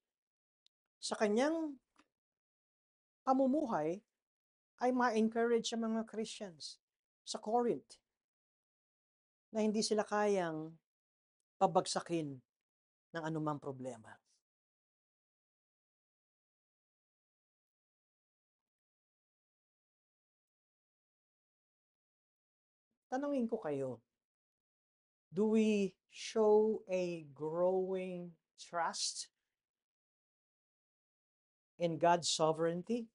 sa kanyang pamumuhay ay ma-encourage sa mga Christians sa Corinth na hindi sila kayang pabagsakin ng anumang problema. Tanungin ko kayo, do we show a growing trust in God's sovereignty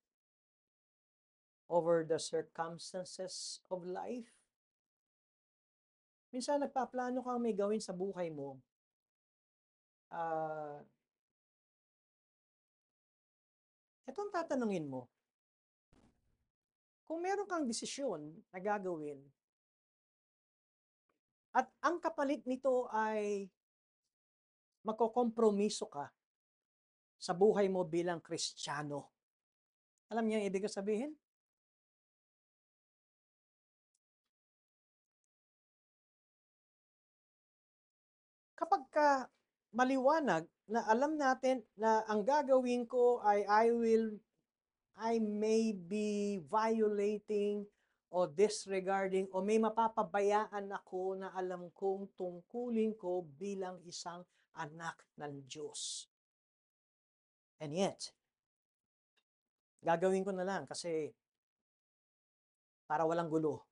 over the circumstances of life? Minsan nagpaplano kang may gawin sa buhay mo. Itong tatanungin mo, kung meron kang desisyon na gagawin, at ang kapalit nito ay magkokompromiso ka sa buhay mo bilang Kristiyano. Alam niyo ang ibig sabihin? Kapag ka maliwanag na alam natin na ang gagawin ko ay I may be violating o disregarding o may mapapabayaan ako na alam kong tungkulin ko bilang isang anak ng Diyos. And yet, gagawin ko na lang kasi para walang gulo.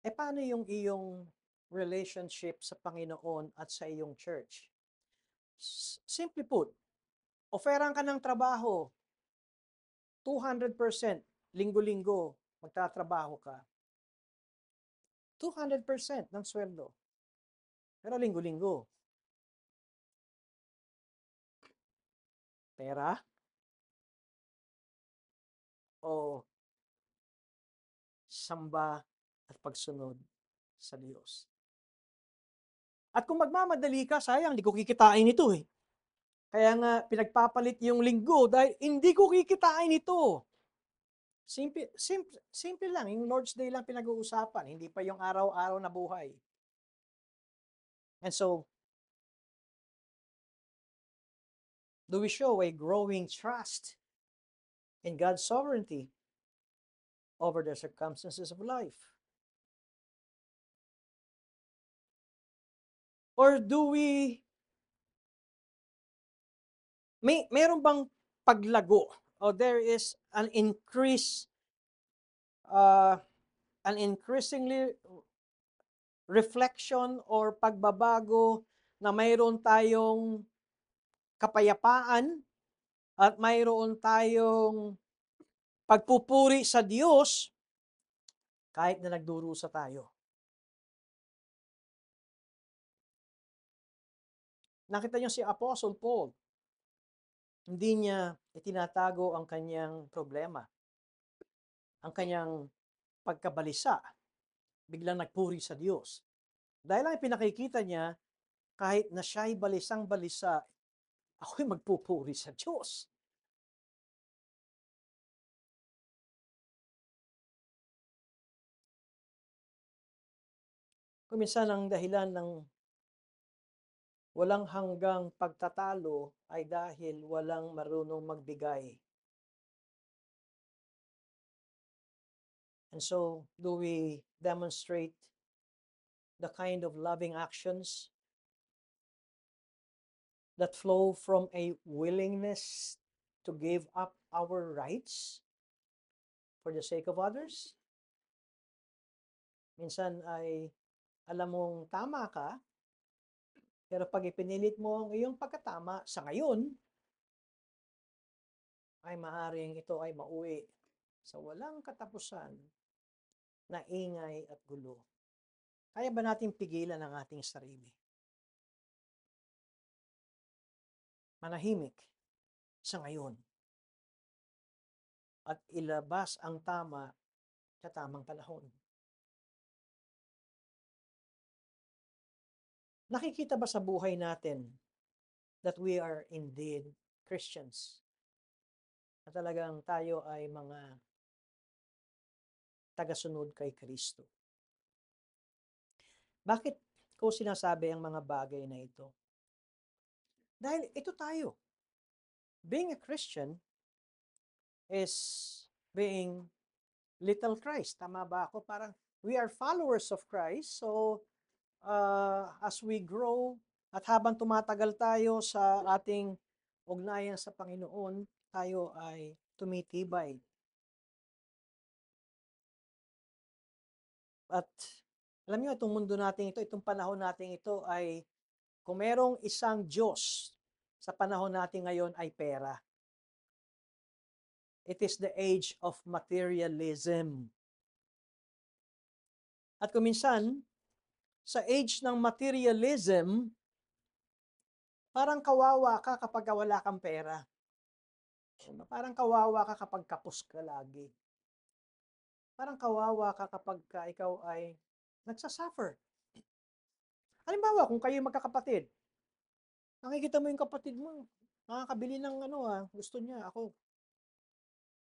Paano yung iyong relationship sa Panginoon at sa iyong church? Simply put, oferan ka ng trabaho, 200%, linggo-linggo, magtatrabaho ka. 200% ng sweldo. Pero linggo-linggo. Pera? O samba at pagsunod sa Diyos? At kung magmamadali ka, sayang, hindi ko kikitain ito eh. Kaya nga, pinagpapalit yung linggo dahil hindi ko kikitain ito. Simple lang. Yung Lord's Day lang pinag-uusapan. Hindi pa yung araw-araw na buhay. And so, do we show a growing trust in God's sovereignty over the circumstances of life? Or do we, meron bang paglago? Or there is an increasingly reflection or pagbabago na mayroon tayong kapayapaan at mayroon tayong pagpupuri sa Diyos kahit na nagdurusa tayo. Nakita niyo si Apostle Paul Hindi niya itinatago ang kanyang problema, ang kanyang pagkabalisa. Biglang nagpuri sa Diyos. Dahil lang pinakikita niya, kahit na siya'y balisang balisa, ako'y magpupuri sa Diyos. Kung minsan ang dahilan ng walang hanggang pagtatalo ay dahil walang marunong magbigay. And so, do we demonstrate the kind of loving actions that flow from a willingness to give up our rights for the sake of others? Minsan ay alam mong tama ka, pero pag ipinilit mo ang iyong pagkatama sa ngayon, ay maaring ito ay mauwi sa walang katapusan na ingay at gulo. Kaya ba natin pigilan ang ating sarili? Manahimik sa ngayon at ilabas ang tama sa tamang panahon. Nakikita ba sa buhay natin that we are indeed Christians? Na talagang tayo ay mga tagasunod kay Kristo. Bakit ko sinasabi ang mga bagay na ito? Dahil ito tayo. Being a Christian is being little Christ. Tama ba ako? Parang we are followers of Christ. So, as we grow at habang tumatagal tayo sa ating ugnayan sa Panginoon, tayo ay tumitibay. At alam niyo, itong mundo natin ito, itong panahon natin ito ay kung merong isang Diyos sa panahon natin ngayon ay pera. It is the age of materialism. At kung minsan, sa age ng materialism, parang kawawa ka kapag wala kang pera. Parang kawawa ka kapag kapos ka lagi. Parang kawawa ka kapag ikaw ay nagsasuffer. Halimbawa, kung kayo magkakapatid, nakikita mo yung kapatid mo, nakakabili ng gusto niya, ako,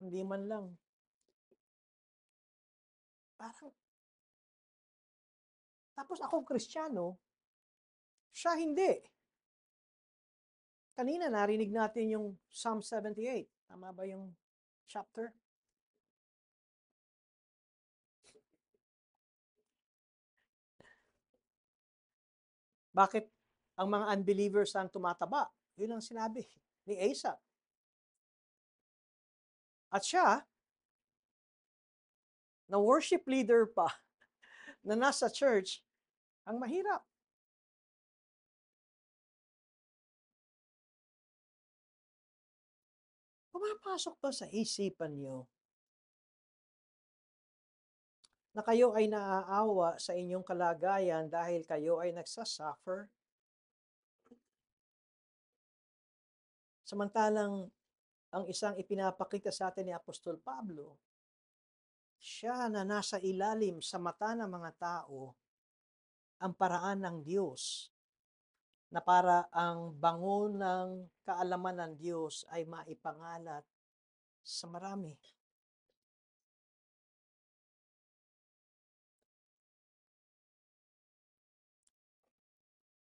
hindi man lang. Parang, tapos ako Kristiyano, siya hindi. Kanina narinig natin yung Psalm 78. Tama ba yung chapter? Bakit ang mga unbelievers ang tumataba? Yun ang sinabi ni Asa. At siya, na worship leader pa, na nasa church, ang mahirap. Pumapasok ba sa isipan niyo na kayo ay naaawa sa inyong kalagayan dahil kayo ay nagsasuffer? Samantalang ang isang ipinapakita sa atin ni Apostol Pablo, siya na nasa ilalim sa mata ng mga tao ang paraan ng Diyos na para ang bango ng kaalaman ng Diyos ay maipangalat sa marami.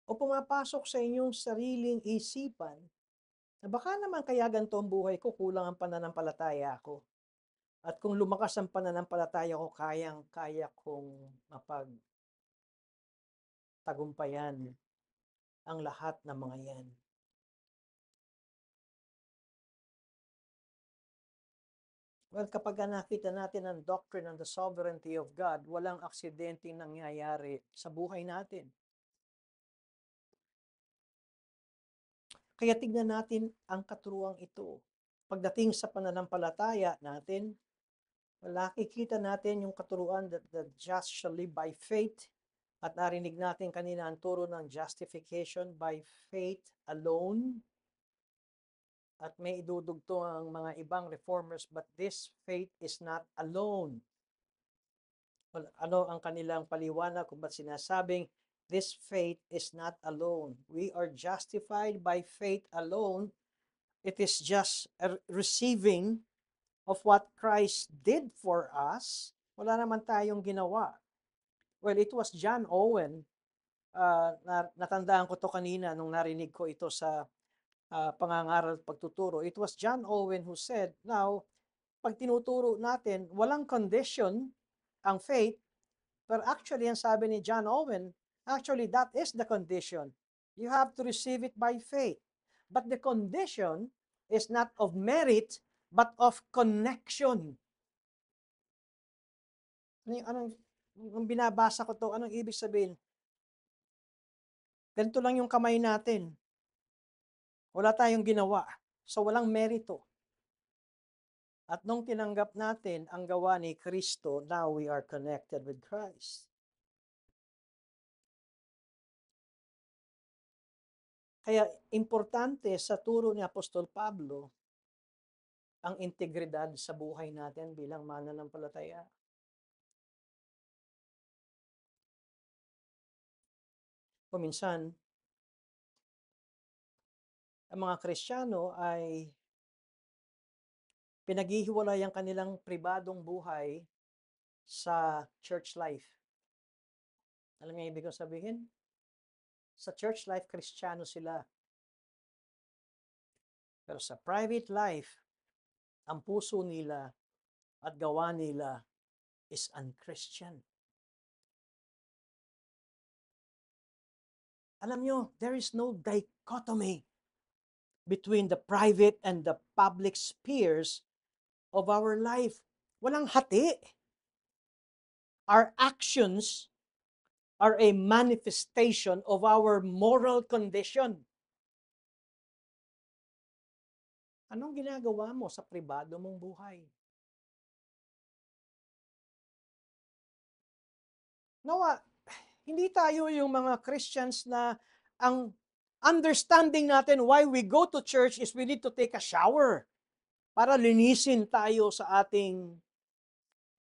O pumapasok sa inyong sariling isipan na baka naman kaya ganito ang buhay ko, kulang ang pananampalataya ko. At kung lumakas ang pananampalataya ko, kaya kong mapagtagumpayan ang lahat ng mga yan. Well, kapag nakita natin ang doctrine of the sovereignty of God, walang aksidenteng nangyayari sa buhay natin. Kaya tignan natin ang katuruang ito. Pagdating sa pananampalataya natin, nakikita natin yung katuruan that the just shall live by faith. At narinig natin kanina ang turo ng justification by faith alone. At may idudugtong ang mga ibang reformers, but this faith is not alone. Ano ang kanilang paliwanag kung ba't sinasabing this faith is not alone? We are justified by faith alone. It is just a receiving of what Christ did for us. Wala naman tayong ginawa. Well, it was John Owen. Natandaan ko to kanina nung narinig ko ito sa pangangaral at pagtuturo. It was John Owen who said, now, pag tinuturo natin, walang condition ang faith, but actually, ang sabi ni John Owen, actually, that is the condition. You have to receive it by faith. But the condition is not of merit, but of connection. Nung binabasa ko to, anong ibig sabihin? Ganito lang yung kamay natin. Wala tayong ginawa. So, walang merito. At nung tinanggap natin ang gawa ni Kristo, now we are connected with Christ. Kaya importante sa turo ni Apostol Pablo ang integridad sa buhay natin bilang mananampalataya. Kuminsan, ang mga Kristiyano ay pinaghihiwalay ang kanilang pribadong buhay sa church life. Alam niyo ibig kong sabihin? Sa church life, Kristiyano sila. Pero sa private life, ang puso nila at gawa nila is unchristian. Alam nyo, there is no dichotomy between the private and the public spheres of our life. Walang hati. Our actions are a manifestation of our moral condition. Anong ginagawa mo sa pribado mong buhay? Nawa, hindi tayo yung mga Christians na ang understanding natin why we go to church is we need to take a shower para linisin tayo sa ating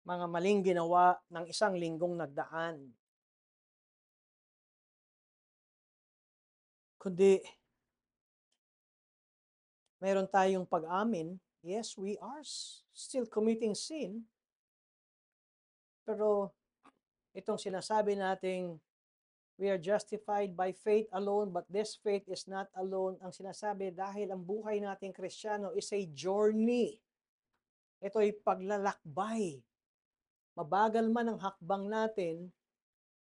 mga maling ginawa ng isang linggong nagdaan. Kundi, meron tayong pag-amin, yes, we are still committing sin, pero itong sinasabi nating we are justified by faith alone, but this faith is not alone. Ang sinasabi dahil ang buhay nating Kristiyano is a journey. Ito ay paglalakbay. Mabagal man ang hakbang natin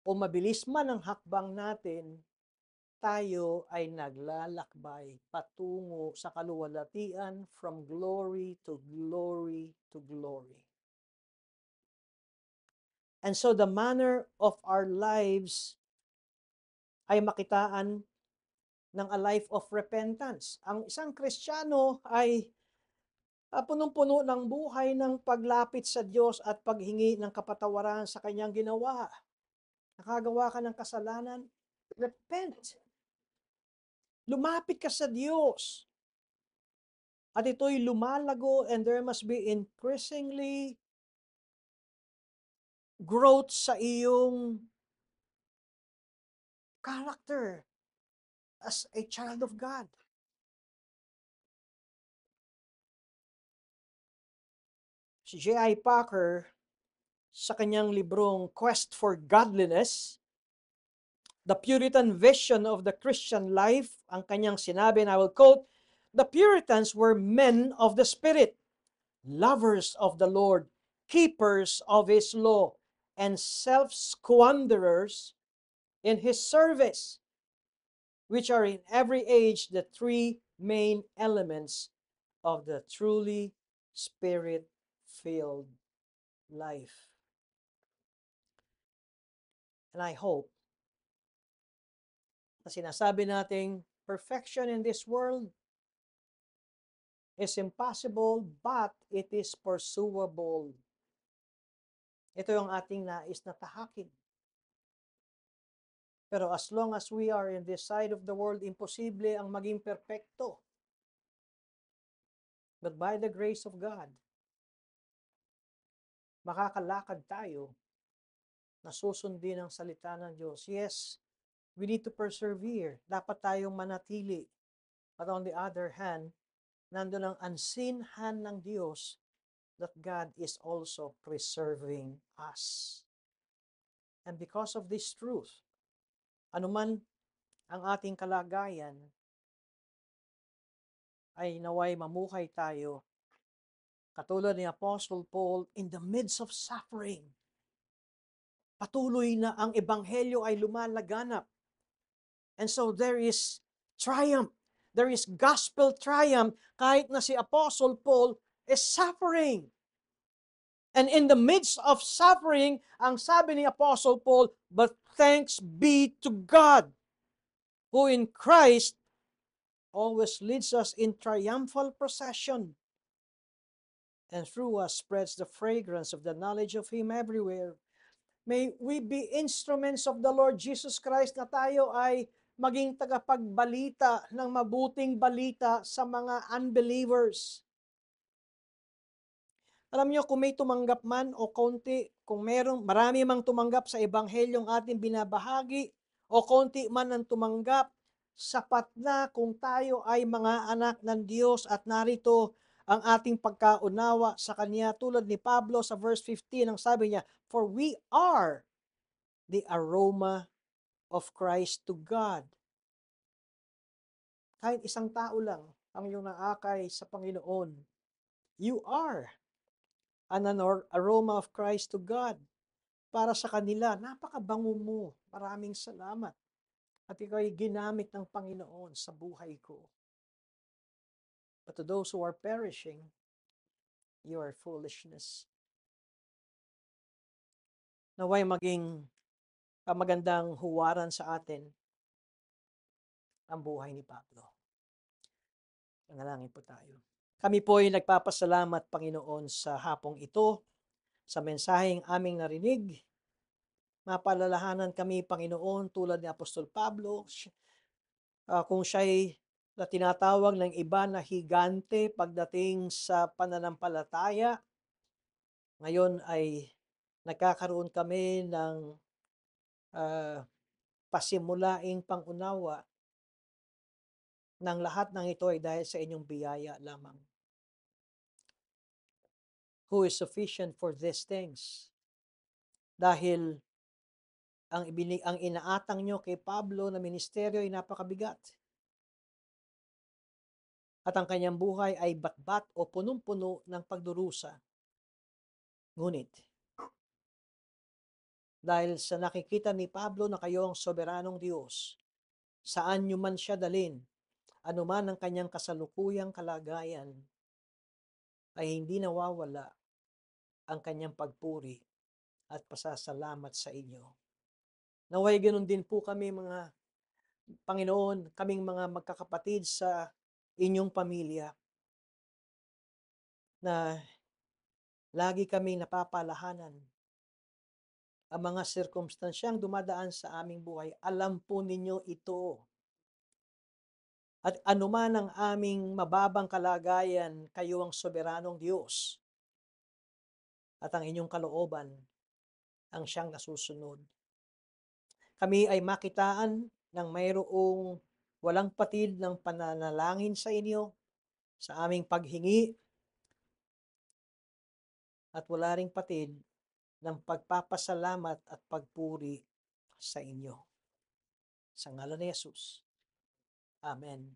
o mabilis man ang hakbang natin, tayo ay naglalakbay patungo sa kaluwalhatian from glory to glory to glory. And so the manner of our lives ay makitaan ng a life of repentance. Ang isang Kristiyano ay punong-puno ng buhay ng paglapit sa Diyos at paghingi ng kapatawaran sa kanyang ginawa. Nakagawa ka ng kasalanan, repent. Lumapit ka sa Diyos. At ito'y lumalago and there must be increasingly growth sa iyong character as a child of God. Si J.I. Packer, sa kanyang librong Quest for Godliness, The Puritan Vision of the Christian Life, ang kanyang sinabi, and I will quote, "The Puritans were men of the Spirit, lovers of the Lord, keepers of His law, and self-squanderers in His service, which are in every age the three main elements of the truly Spirit-filled life." And I hope na sinasabi nating perfection in this world is impossible, but it is pursuable. Ito yung ating nais na tahakin. Pero as long as we are in this side of the world, imposible ang maging perpekto. But by the grace of God, makakalakad tayo na susundin ang salita ng Diyos. Yes, we need to persevere. Dapat tayong manatili. But on the other hand, nandun ang unseen hand ng Diyos that God is also preserving us. And because of this truth, anuman ang ating kalagayan, ay naway mamuhay tayo katulad ni Apostle Paul in the midst of suffering. Patuloy na ang ebanghelyo ay lumalaganap. And so there is triumph. There is gospel triumph kahit na si Apostle Paul is suffering. And in the midst of suffering, ang sabi ni Apostle Paul, but thanks be to God, who in Christ always leads us in triumphal procession, and through us spreads the fragrance of the knowledge of Him everywhere. May we be instruments of the Lord Jesus Christ na tayo ay maging tagapagbalita ng mabuting balita sa mga unbelievers. Alam niyo, kung may tumanggap man o konti, kung marami mang tumanggap sa ebanghelyong ating binabahagi, o konti man ang tumanggap, sapat na kung tayo ay mga anak ng Diyos at narito ang ating pagkaunawa sa Kanya. Tulad ni Pablo sa verse 15, ang sabi niya, for we are the aroma of Christ to God. Kahit isang tao lang ang iyong naakay sa Panginoon, you are an aroma of Christ to God. Para sa kanila, napakabango mo. Maraming salamat. At ikaw ay ginamit ng Panginoon sa buhay ko. But to those who are perishing, you are foolishness. Naway maging magandang huwaran sa atin ang buhay ni Pablo. Manalangin po tayo. Kami po ay nagpapasalamat, Panginoon, sa hapong ito, sa mensaheng aming narinig. Mapalalahanan kami, Panginoon, tulad ni Apostol Pablo, kung siya'y na tinatawag ng iba na higante pagdating sa pananampalataya, ngayon ay nagkakaroon kami ng pasimulaing pangunawa ng lahat ng ito ay dahil sa inyong biyaya lamang. Who is sufficient for these things? Dahil ang inaatang nyo kay Pablo na ministeryo ay napakabigat. At ang kanyang buhay ay batbat o punong-puno ng pagdurusa. Ngunit, dahil sa nakikita ni Pablo na kayo ang soberanong Diyos, saan nyo man siya dalin, anuman ang kanyang kasalukuyang kalagayan, ay hindi nawawala ang kanyang pagpuri at pasasalamat sa inyo. Naway ganun din po kami mga Panginoon, kaming mga magkakapatid sa inyong pamilya, na lagi kaming napapalahanan ang mga sirkumstansyang dumadaan sa aming buhay. Alam po ninyo ito. At anuman ang aming mababang kalagayan, kayo ang soberanong Diyos. At ang inyong kalooban ang siyang nasusunod. Kami ay makitaan ng mayroong walang patid ng pananalangin sa inyo, sa aming paghingi, at wala ring patid ng pagpapasalamat at pagpuri sa inyo. Sa ngalan ni Jesus. Amen.